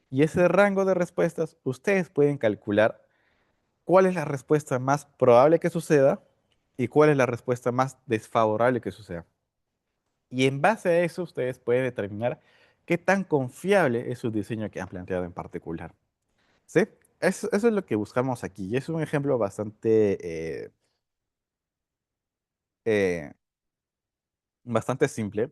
Y ese rango de respuestas, ustedes pueden calcular cuál es la respuesta más probable que suceda y cuál es la respuesta más desfavorable que suceda. Y en base a eso, ustedes pueden determinar qué tan confiable es su diseño que han planteado en particular. ¿Sí? Eso es lo que buscamos aquí. Y es un ejemplo eh, bastante simple.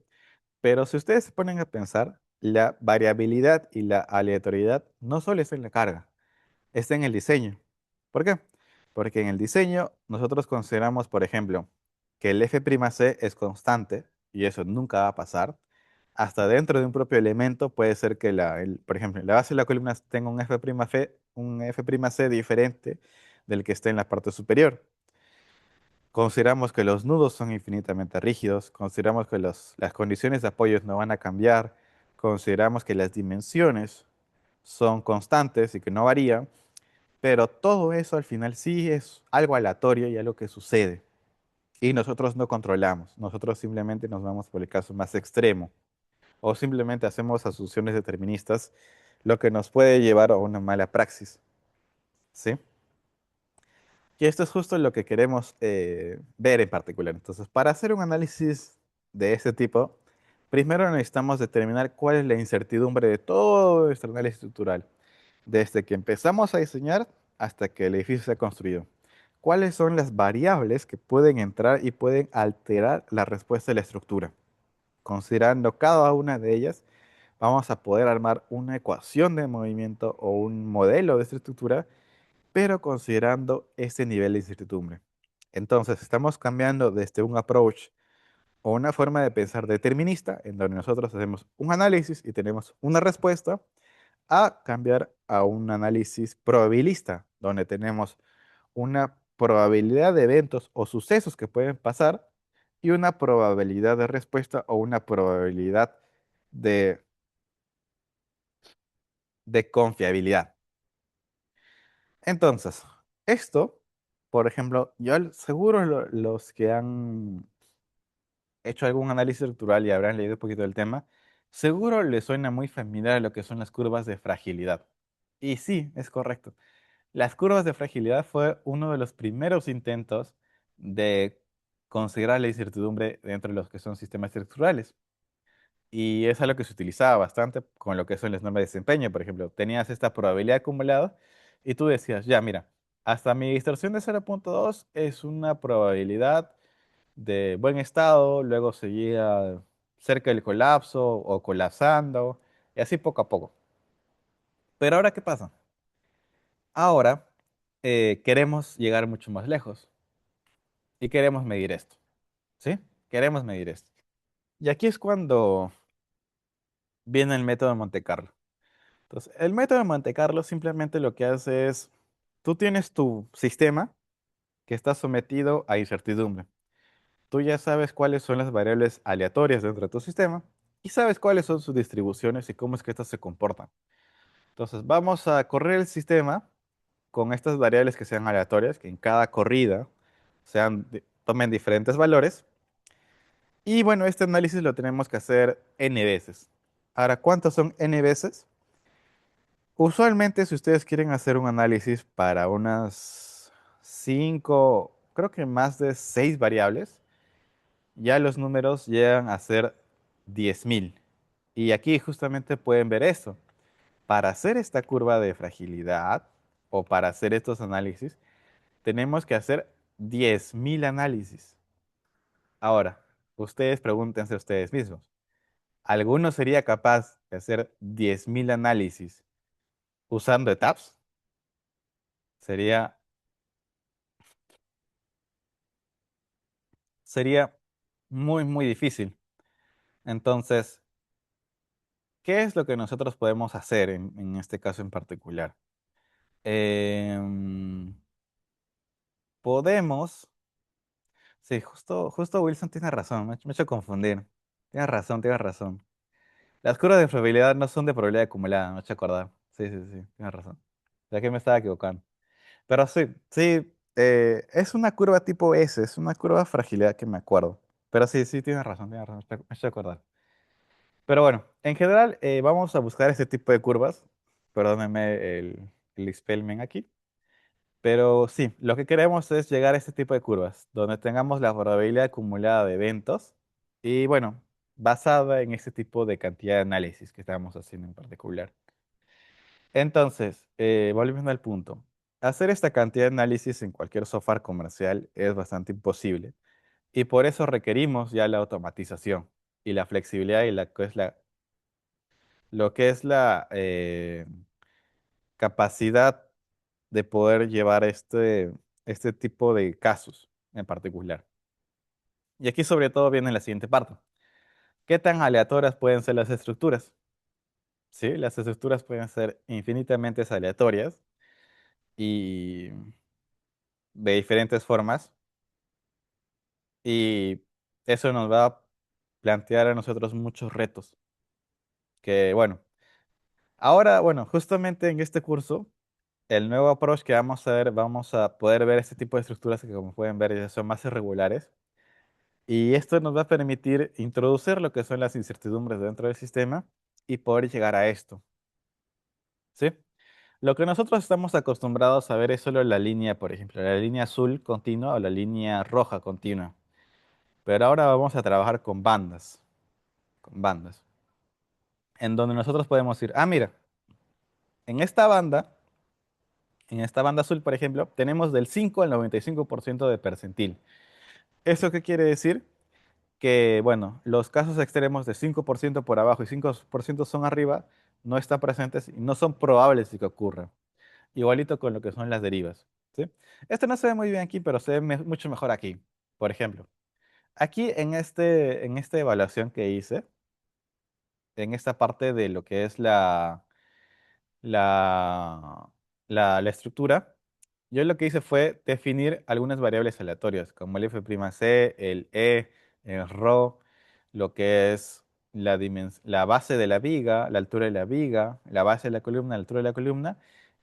Pero si ustedes se ponen a pensar, la variabilidad y la aleatoriedad no solo está en la carga, está en el diseño. ¿Por qué? Porque en el diseño nosotros consideramos, por ejemplo, que el F'C es constante y eso nunca va a pasar. Hasta dentro de un propio elemento puede ser que por ejemplo, la base de la columna tenga un F'C diferente del que está en la parte superior. Consideramos que los nudos son infinitamente rígidos, consideramos que las condiciones de apoyo no van a cambiar, consideramos que las dimensiones son constantes y que no varían, pero todo eso al final sí es algo aleatorio y algo que sucede. Y nosotros no controlamos, nosotros simplemente nos vamos por el caso más extremo o simplemente hacemos asunciones deterministas, lo que nos puede llevar a una mala praxis, ¿sí? Y esto es justo lo que queremos ver en particular. Entonces, para hacer un análisis de este tipo, primero necesitamos determinar cuál es la incertidumbre de todo nuestro análisis estructural, desde que empezamos a diseñar hasta que el edificio se ha construido. ¿Cuáles son las variables que pueden entrar y pueden alterar la respuesta de la estructura? Considerando cada una de ellas, vamos a poder armar una ecuación de movimiento o un modelo de esta estructura, pero considerando ese nivel de incertidumbre. Entonces, estamos cambiando desde un approach o una forma de pensar determinista, en donde nosotros hacemos un análisis y tenemos una respuesta, a cambiar a un análisis probabilista, donde tenemos una probabilidad de eventos o sucesos que pueden pasar y una probabilidad de respuesta o una probabilidad de, de confiabilidad. Entonces, esto, por ejemplo, seguro los que han hecho algún análisis estructural y habrán leído un poquito del tema, seguro les suena muy familiar a lo que son las curvas de fragilidad. Y sí, es correcto. Las curvas de fragilidad fue uno de los primeros intentos de considerar la incertidumbre dentro de los que son sistemas estructurales. Y es algo que se utilizaba bastante con lo que son las normas de desempeño. Por ejemplo, tenías esta probabilidad acumulada y tú decías, ya, mira, hasta mi distorsión de 0,2 es una probabilidad de buen estado, luego seguía cerca del colapso o colapsando, y así poco a poco. Pero ahora, ¿qué pasa? Ahora queremos llegar mucho más lejos y queremos medir esto, ¿sí? Queremos medir esto. Y aquí es cuando viene el método de Monte Carlo. Entonces, el método de Monte Carlo simplemente lo que hace es, tú tienes tu sistema que está sometido a incertidumbre. Tú ya sabes cuáles son las variables aleatorias dentro de tu sistema y sabes cuáles son sus distribuciones y cómo es que estas se comportan. Entonces, vamos a correr el sistema con estas variables que sean aleatorias, que en cada corrida tomen diferentes valores. Y bueno, este análisis lo tenemos que hacer n veces. Ahora, ¿cuántos son n veces? Usualmente, si ustedes quieren hacer un análisis para unas 5, creo que más de 6 variables, ya los números llegan a ser 10.000. Y aquí justamente pueden ver esto. Para hacer esta curva de fragilidad o para hacer estos análisis, tenemos que hacer 10.000 análisis. Ahora, ustedes pregúntense a ustedes mismos, ¿alguno sería capaz de hacer 10.000 análisis usando ETABS? Sería, sería muy difícil. Entonces, ¿qué es lo que nosotros podemos hacer en este caso en particular? Em, podemos, sí, justo Wilson tiene razón, me ha hecho confundir. Tienes razón, tienes razón. Las curvas de probabilidad no son de probabilidad acumulada, me he hecho acordar. Sí, sí, sí, tienes razón. Ya que me estaba equivocando. Pero sí, sí, es una curva tipo S, es una curva de fragilidad que me acuerdo. Pero sí, sí, tienes razón, me he hecho acordar. Pero bueno, en general vamos a buscar este tipo de curvas. Perdónenme el spellman aquí. Pero sí, lo que queremos es llegar a este tipo de curvas, donde tengamos la probabilidad acumulada de eventos y bueno, basada en este tipo de cantidad de análisis que estamos haciendo en particular. Entonces, volviendo al punto, hacer esta cantidad de análisis en cualquier software comercial es bastante imposible y por eso requerimos ya la automatización y la flexibilidad y lo que es la capacidad de poder llevar este tipo de casos en particular. Y aquí sobre todo viene la siguiente parte. ¿Qué tan aleatorias pueden ser las estructuras? Sí, las estructuras pueden ser infinitamente aleatorias y de diferentes formas. Y eso nos va a plantear a nosotros muchos retos. Que bueno, ahora, bueno, justamente en este curso, el nuevo approach que vamos a ver, vamos a poder ver este tipo de estructuras que como pueden ver ya son más irregulares. Y esto nos va a permitir introducir lo que son las incertidumbres dentro del sistema y poder llegar a esto. ¿Sí? Lo que nosotros estamos acostumbrados a ver es solo la línea, por ejemplo, la línea azul continua o la línea roja continua. Pero ahora vamos a trabajar con bandas, en donde nosotros podemos ir, ah, mira, en esta banda, en esta banda azul, por ejemplo, tenemos del 5 al 95% de percentil. ¿Eso qué quiere decir? Que, bueno, los casos extremos de 5% por abajo y 5% son arriba no están presentes y no son probables de que ocurran. Igualito con lo que son las derivas, ¿sí? Esto no se ve muy bien aquí, pero se ve mucho mejor aquí. Por ejemplo, aquí en esta evaluación que hice, en esta parte de lo que es la, la estructura, yo lo que hice fue definir algunas variables aleatorias, como el f'C, el E, el ρ, lo que es la base de la viga, la altura de la viga, la base de la columna, la altura de la columna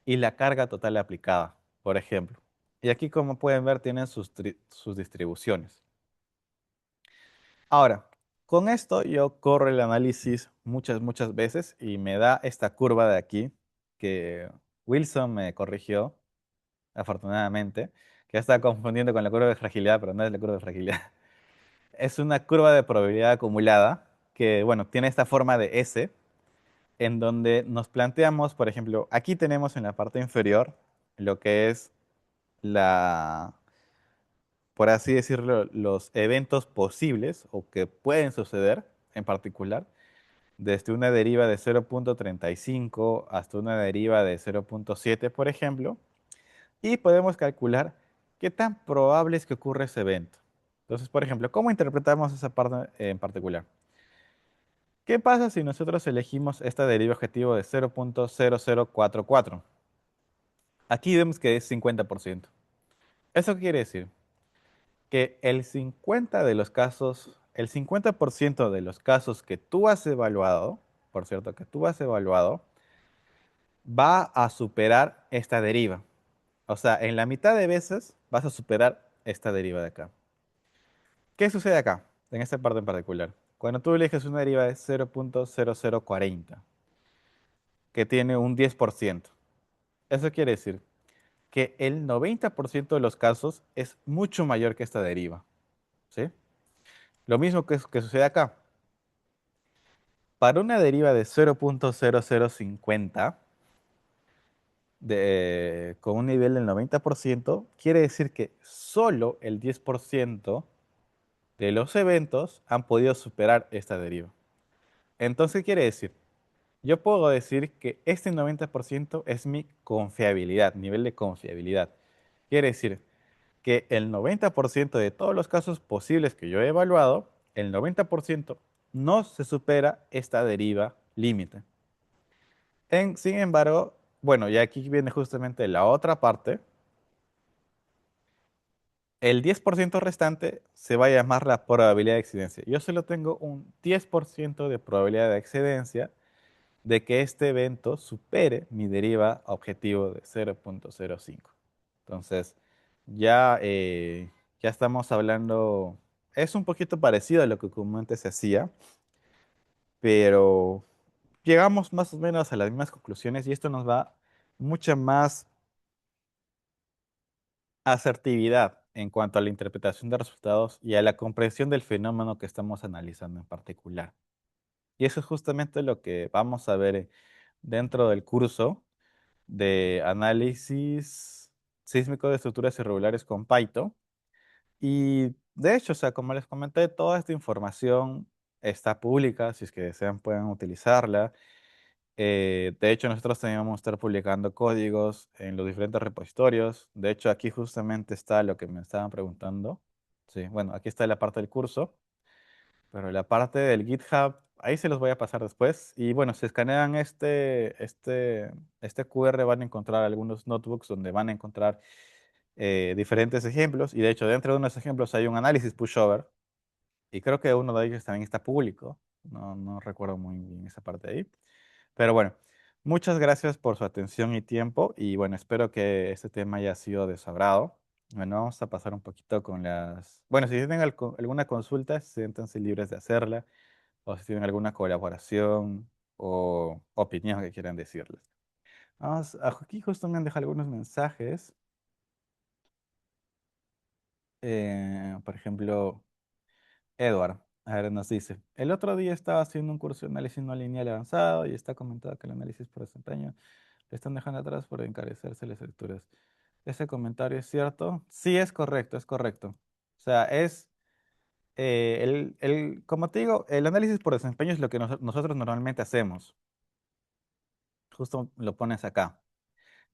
y la carga total aplicada, por ejemplo. Y aquí, como pueden ver, tienen sus distribuciones. Ahora, con esto yo corro el análisis muchas veces y me da esta curva de aquí que Wilson me corrigió, afortunadamente, que ya estaba confundiendo con la curva de fragilidad, pero no es la curva de fragilidad. Es una curva de probabilidad acumulada que, bueno, tiene esta forma de S, en donde nos planteamos, por ejemplo, aquí tenemos en la parte inferior lo que es la, por así decirlo, los eventos posibles o que pueden suceder en particular, desde una deriva de 0,35 hasta una deriva de 0,7, por ejemplo, y podemos calcular qué tan probable es que ocurra ese evento. Entonces, por ejemplo, ¿cómo interpretamos esa parte en particular? ¿Qué pasa si nosotros elegimos esta deriva objetivo de 0,0044? Aquí vemos que es 50%. ¿Eso qué quiere decir? Que el 50% de los casos que tú has evaluado, por cierto, que tú has evaluado, va a superar esta deriva. O sea, en la mitad de veces vas a superar esta deriva de acá. ¿Qué sucede acá? En esta parte en particular. Cuando tú eliges una deriva de 0.0040, que tiene un 10%, eso quiere decir que el 90% de los casos es mucho mayor que esta deriva, ¿sí? Lo mismo que sucede acá. Para una deriva de 0.0050, con un nivel del 90%, quiere decir que solo el 10% de los eventos han podido superar esta deriva. Entonces, ¿qué quiere decir? Yo puedo decir que este 90% es mi confiabilidad, nivel de confiabilidad. Quiere decir que el 90% de todos los casos posibles que yo he evaluado, el 90% no se supera esta deriva límite. Sin embargo, bueno, y aquí viene justamente la otra parte. El 10% restante se va a llamar la probabilidad de excedencia. Yo solo tengo un 10% de probabilidad de excedencia de que este evento supere mi deriva objetivo de 0.05. Entonces, ya, ya estamos hablando, es un poquito parecido a lo que comúnmente se hacía, pero llegamos más o menos a las mismas conclusiones y esto nos da mucha más asertividad en cuanto a la interpretación de resultados y a la comprensión del fenómeno que estamos analizando en particular. Y eso es justamente lo que vamos a ver dentro del curso de análisis sísmico de estructuras irregulares con Python. Y de hecho, o sea, como les comenté, toda esta información está pública, si es que desean pueden utilizarla. De hecho, nosotros también vamos a estar publicando códigos en los diferentes repositorios. De hecho, aquí justamente está lo que me estaban preguntando. Sí, bueno, aquí está la parte del curso, pero la parte del GitHub, ahí se los voy a pasar después. Y bueno, si escanean este QR van a encontrar algunos notebooks donde van a encontrar diferentes ejemplos. Y de hecho, dentro de unos ejemplos hay un análisis pushover. Y creo que uno de ellos también está público. No recuerdo muy bien esa parte ahí. Pero bueno, muchas gracias por su atención y tiempo y bueno, espero que este tema haya sido de su agrado. Bueno, vamos a pasar un poquito con las... Bueno, si tienen alguna consulta, siéntanse libres de hacerla o si tienen alguna colaboración o opinión que quieran decirles. Aquí justo me han dejado algunos mensajes. Por ejemplo, Edward, a ver, nos dice, el otro día estaba haciendo un curso de análisis no lineal avanzado y está comentado que el análisis por desempeño le están dejando atrás por encarecerse las lecturas. ¿Ese comentario es cierto? Sí, es correcto, es correcto. O sea, como te digo, el análisis por desempeño es lo que nosotros normalmente hacemos. Justo lo pones acá.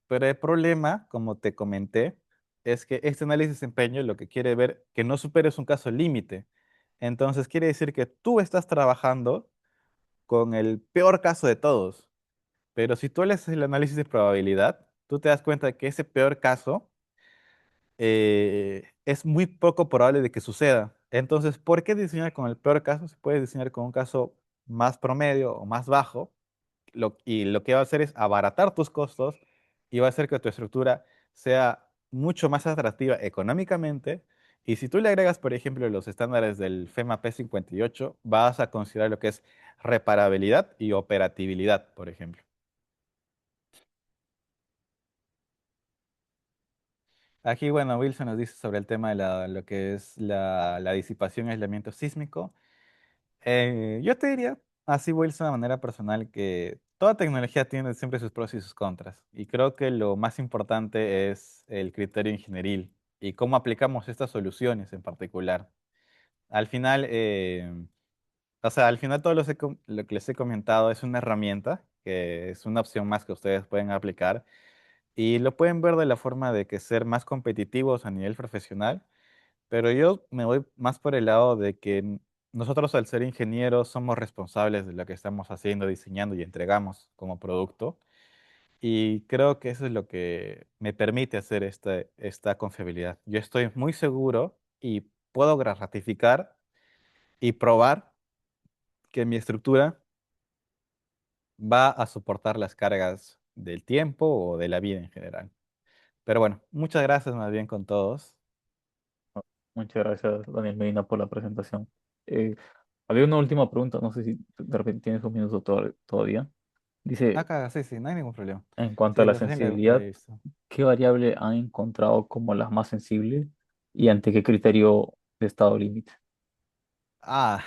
Pero el problema, como te comenté, es que este análisis de desempeño lo que quiere ver que no superes un caso límite. Entonces quiere decir que tú estás trabajando con el peor caso de todos. Pero si tú haces el análisis de probabilidad, tú te das cuenta de que ese peor caso es muy poco probable de que suceda. Entonces, ¿por qué diseñar con el peor caso? Se puede diseñar con un caso más promedio o más bajo, y lo que va a hacer es abaratar tus costos y va a hacer que tu estructura sea mucho más atractiva económicamente. Y si tú le agregas, por ejemplo, los estándares del FEMA P58, vas a considerar lo que es reparabilidad y operatividad, por ejemplo. Aquí, bueno, Wilson nos dice sobre el tema de lo que es la disipación y aislamiento sísmico. Yo te diría, así Wilson, de manera personal, que toda tecnología tiene siempre sus pros y sus contras. Y creo que lo más importante es el criterio ingenieril y cómo aplicamos estas soluciones en particular. Al final, o sea, al final todo lo que les he comentado es una herramienta, que es una opción más que ustedes pueden aplicar. Y lo pueden ver de la forma de que ser más competitivos a nivel profesional, pero yo me voy más por el lado de que nosotros al ser ingenieros somos responsables de lo que estamos haciendo, diseñando y entregamos como producto. Y creo que eso es lo que me permite hacer esta confiabilidad. Yo estoy muy seguro y puedo ratificar y probar que mi estructura va a soportar las cargas del tiempo o de la vida en general. Pero bueno, muchas gracias más bien con todos. Muchas gracias, Daniel Medina, por la presentación. Eh, Había una última pregunta, no sé si de repente tienes un minuto todavía. Dice, Acá, sí, sí, no hay ningún problema. en cuanto a Sí, la recién lo sensibilidad, he visto. ¿qué variable han encontrado como las más sensibles y ante qué criterio de estado límite? Ah,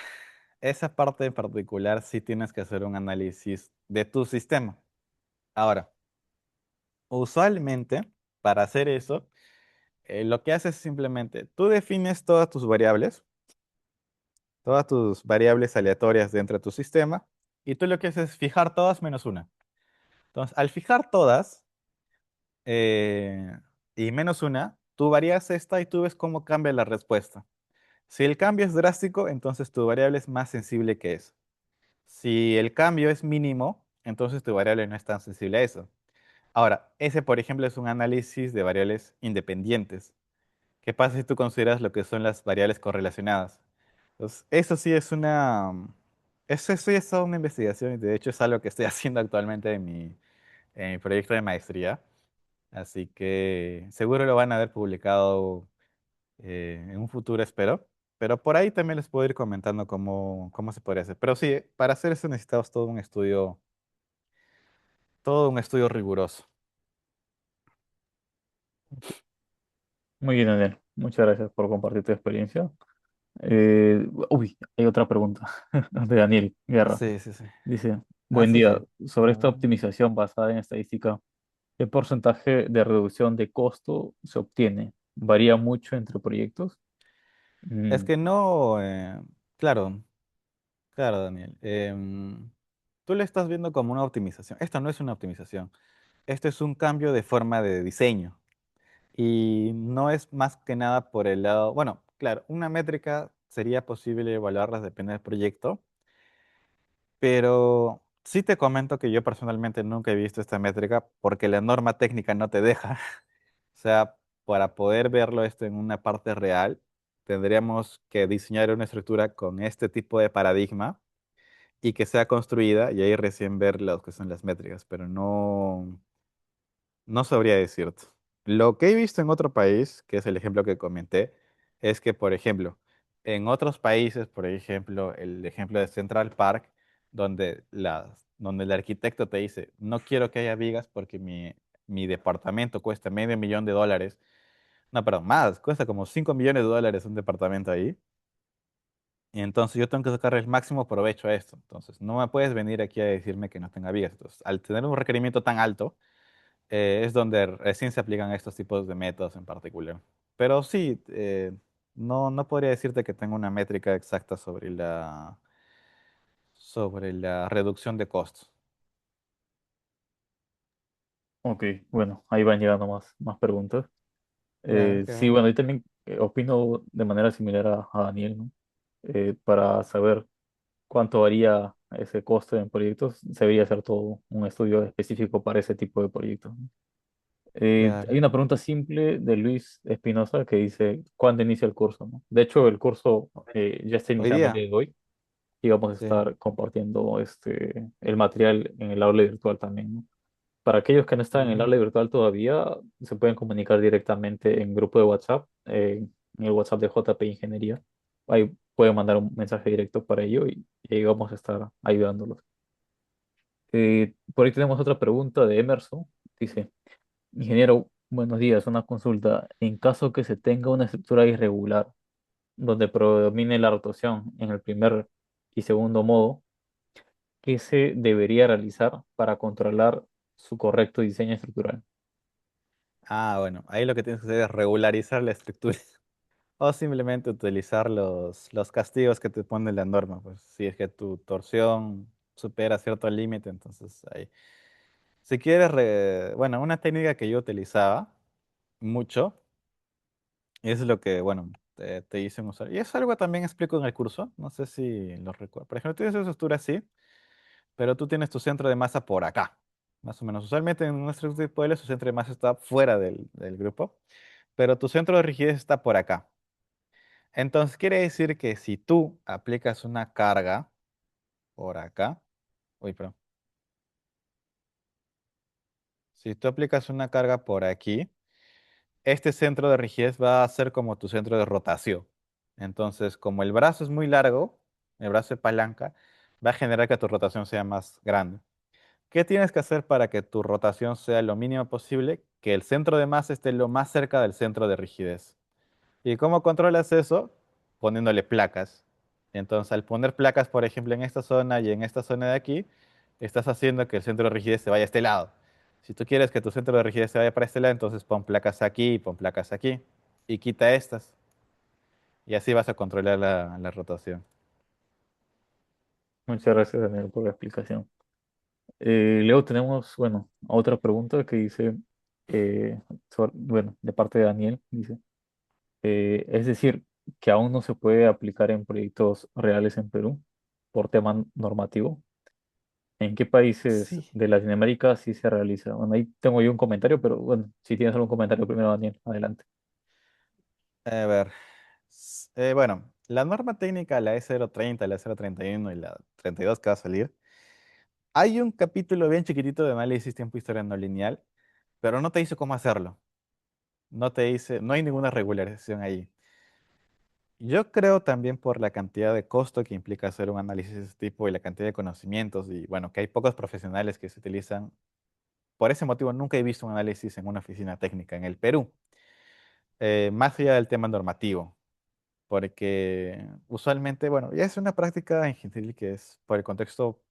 esa parte en particular sí tienes que hacer un análisis de tu sistema. Ahora, usualmente, para hacer eso, lo que haces es simplemente, tú defines todas tus variables aleatorias dentro de tu sistema, y tú lo que haces es fijar todas menos una. Entonces, al fijar todas eh, y menos una, tú varías esta y tú ves cómo cambia la respuesta. Si el cambio es drástico, entonces tu variable es más sensible que eso. Si el cambio es mínimo, entonces tu variable no es tan sensible a eso. Ahora, ese, por ejemplo, es un análisis de variables independientes. ¿Qué pasa si tú consideras lo que son las variables correlacionadas? Entonces, eso sí es eso sí es toda una investigación y de hecho es algo que estoy haciendo actualmente en mi proyecto de maestría. Así que seguro lo van a haber publicado en un futuro, espero. Pero por ahí también les puedo ir comentando cómo se podría hacer. Pero sí, para hacer eso necesitamos todo un estudio riguroso. Muy bien, Daniel. Muchas gracias por compartir tu experiencia. Hay otra pregunta de Daniel Guerra. Sí, sí, sí. Dice, Ah, buen sí, día. sí. Sobre esta Ah. optimización basada en estadística, ¿qué porcentaje de reducción de costo se obtiene? ¿Varía mucho entre proyectos? Es Mm, que no, claro, claro, Daniel. Tú le estás viendo como una optimización. Esto no es una optimización. Esto es un cambio de forma de diseño. Y no es más que nada por el lado, bueno, claro, una métrica sería posible evaluarlas, depende del proyecto, pero sí te comento que yo personalmente nunca he visto esta métrica porque la norma técnica no te deja. O sea, para poder verlo esto en una parte real, tendríamos que diseñar una estructura con este tipo de paradigma y que sea construida y ahí recién ver lo que son las métricas, pero no sabría decirte. Lo que he visto en otro país, que es el ejemplo que comenté, es que, por ejemplo, en otros países, por ejemplo, el ejemplo de Central Park, donde el arquitecto te dice, no quiero que haya vigas porque mi departamento cuesta $500,000. No, perdón, más, cuesta como $5 millones un departamento ahí. Y entonces yo tengo que sacar el máximo provecho a esto. Entonces, no me puedes venir aquí a decirme que no tenga vigas. Entonces, al tener un requerimiento tan alto, es donde recién se aplican estos tipos de métodos en particular. Pero sí, no podría decirte que tengo una métrica exacta sobre la reducción de costos. ok, bueno, ahí van llegando más preguntas. Ya, qué Sí, bueno. bueno, yo también opino de manera similar a Daniel, ¿no? Para saber cuánto varía ese coste en proyectos, se debería hacer todo un estudio específico para ese tipo de proyectos, ¿no? Hay Claro. una pregunta simple de Luis Espinosa que dice, ¿cuándo inicia el curso, no? De hecho, el curso ya está Hoy iniciando el día día, de hoy y vamos a sí. estar compartiendo el material en el aula virtual también, ¿no? Para aquellos que no están en el Mm, aula virtual todavía, se pueden comunicar directamente en grupo de WhatsApp, en el WhatsApp de JP Ingeniería. Ahí pueden mandar un mensaje directo para ello y ahí vamos a estar ayudándolos. Por ahí tenemos otra pregunta de Emerson. Dice, ingeniero, buenos días, una consulta. En caso que se tenga una estructura irregular donde predomine la rotación en el primer y segundo modo, ¿qué se debería realizar para controlar su correcto diseño estructural? bueno, ahí lo que tienes que hacer es regularizar la estructura o simplemente utilizar los castigos que te pone la norma. Pues si es que tu torsión supera cierto límite, entonces ahí. Si quieres, bueno, una técnica que yo utilizaba mucho es lo que, bueno, te dicen usar. Y es algo que también explico en el curso, no sé si lo recuerdo. Por ejemplo, tienes esa estructura así, pero tú tienes tu centro de masa por acá, más o menos. Usualmente en nuestro tipo de pueblo su centro de masa está fuera del grupo, pero tu centro de rigidez está por acá. Entonces quiere decir que si tú aplicas una carga por acá, uy, perdón, si tú aplicas una carga por aquí, este centro de rigidez va a ser como tu centro de rotación. Entonces, como el brazo es muy largo, el brazo de palanca, va a generar que tu rotación sea más grande. ¿Qué tienes que hacer para que tu rotación sea lo mínimo posible? Que el centro de masa esté lo más cerca del centro de rigidez. ¿Y cómo controlas eso? Poniéndole placas. Entonces, al poner placas, por ejemplo, en esta zona y en esta zona de aquí, estás haciendo que el centro de rigidez se vaya a este lado. Si tú quieres que tu centro de rigidez se vaya para este lado, entonces pon placas aquí y pon placas aquí. Y quita estas. Y así vas a controlar la rotación. Muchas gracias, Daniel, por la explicación. Luego tenemos, bueno, otra pregunta que dice, bueno, de parte de Daniel, dice, es decir, que aún no se puede aplicar en proyectos reales en Perú por tema normativo. ¿En qué países Sí. de Latinoamérica sí se realiza? Bueno, ahí tengo yo un comentario, pero bueno, si tienes algún comentario primero, Daniel, adelante. A ver. Bueno, la norma técnica, la E030, la E031 y la 32 que va a salir, hay un capítulo bien chiquitito de análisis tiempo historia no lineal, pero no te dice cómo hacerlo. No te dice, no hay ninguna regularización ahí. Yo creo también por la cantidad de costo que implica hacer un análisis de ese tipo y la cantidad de conocimientos y bueno, que hay pocos profesionales que se utilizan. Por ese motivo nunca he visto un análisis en una oficina técnica en el Perú, más allá del tema normativo, porque usualmente, bueno, ya es una práctica en general que es por el contexto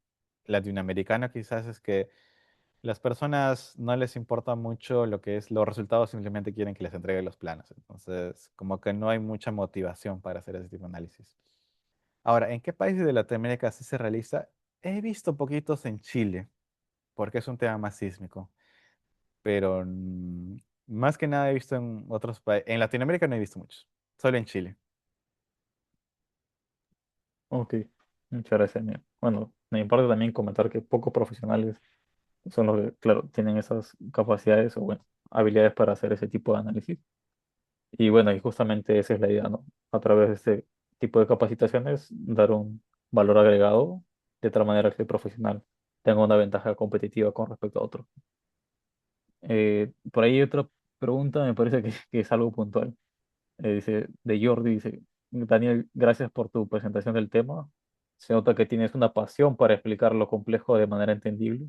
latinoamericano quizás es que las personas no les importa mucho lo que es los resultados, simplemente quieren que les entregue los planos. Entonces, como que no hay mucha motivación para hacer ese tipo de análisis. Ahora, ¿en qué países de Latinoamérica sí se realiza? He visto poquitos en Chile, porque es un tema más sísmico, pero más que nada he visto en otros países. En Latinoamérica no he visto muchos, solo en Chile. Ok, muchas gracias, Daniel. Bueno, me importa también comentar que pocos profesionales son los que, claro, tienen esas capacidades o, bueno, habilidades para hacer ese tipo de análisis. Y bueno, y justamente esa es la idea, ¿no? A través de este tipo de capacitaciones, dar un valor agregado de tal manera que el profesional tenga una ventaja competitiva con respecto a otro. Por ahí otra pregunta, me parece que es algo puntual. Dice, de Jordi, dice, Daniel, gracias por tu presentación del tema. Se nota que tienes una pasión para explicar lo complejo de manera entendible.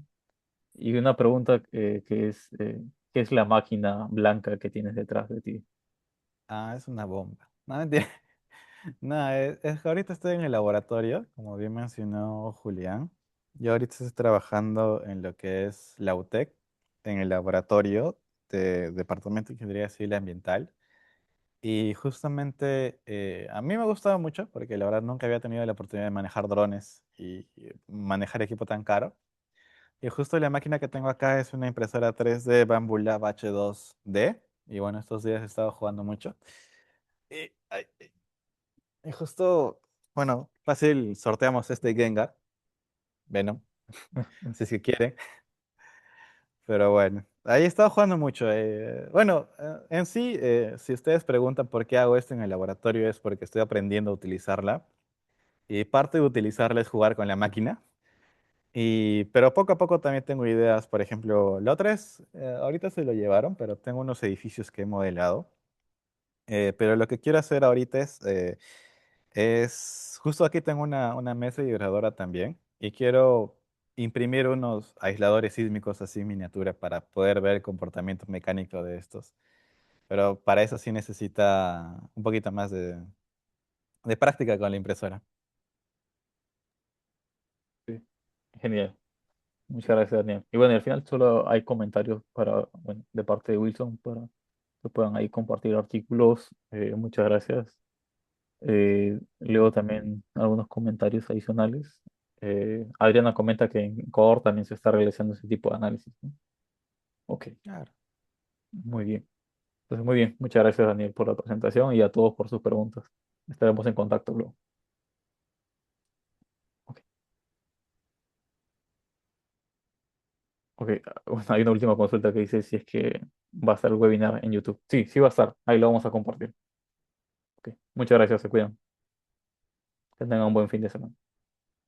Y una pregunta que es, ¿qué es la máquina blanca que tienes detrás de ti? Ah, es una bomba. No, mentira. No, es que ahorita estoy en el laboratorio, como bien mencionó Julián. Yo ahorita estoy trabajando en lo que es la UTEC, en el laboratorio de Departamento de Ingeniería Civil y Ambiental. Y justamente a mí me gustaba mucho porque la verdad nunca había tenido la oportunidad de manejar drones y manejar equipo tan caro. Y justo la máquina que tengo acá es una impresora 3D Bambu Lab H2D. Y bueno, estos días he estado jugando mucho. Y, ay, y justo, bueno, fácil, sorteamos este Gengar, Venom, si es que quieren. Pero bueno, ahí he estado jugando mucho. Bueno, en sí, si ustedes preguntan por qué hago esto en el laboratorio, es porque estoy aprendiendo a utilizarla. Y parte de utilizarla es jugar con la máquina. Pero poco a poco también tengo ideas. Por ejemplo, la otra es, ahorita se lo llevaron, pero tengo unos edificios que he modelado. Pero lo que quiero hacer ahorita es justo aquí tengo una mesa vibradora también. Y quiero imprimir unos aisladores sísmicos así en miniatura para poder ver el comportamiento mecánico de estos. Pero para eso sí necesita un poquito más de práctica con la impresora. Sí. Genial. Muchas gracias, Daniel. Y bueno, al final solo hay comentarios para, bueno, de parte de Wilson para que puedan ahí compartir artículos. Muchas gracias. Leo también algunos comentarios adicionales. Adriana comenta que en Ecuador también se está realizando ese tipo de análisis, ¿no? Ok, Claro. muy bien. Entonces, muy bien. Muchas gracias, Daniel, por la presentación y a todos por sus preguntas. Estaremos en contacto luego. Ok, ok. Bueno, hay una última consulta que dice si es que va a estar el webinar en YouTube. Sí, sí va a estar. Ahí lo vamos a compartir. Ok, muchas gracias, se cuidan. Que tengan un buen fin de semana.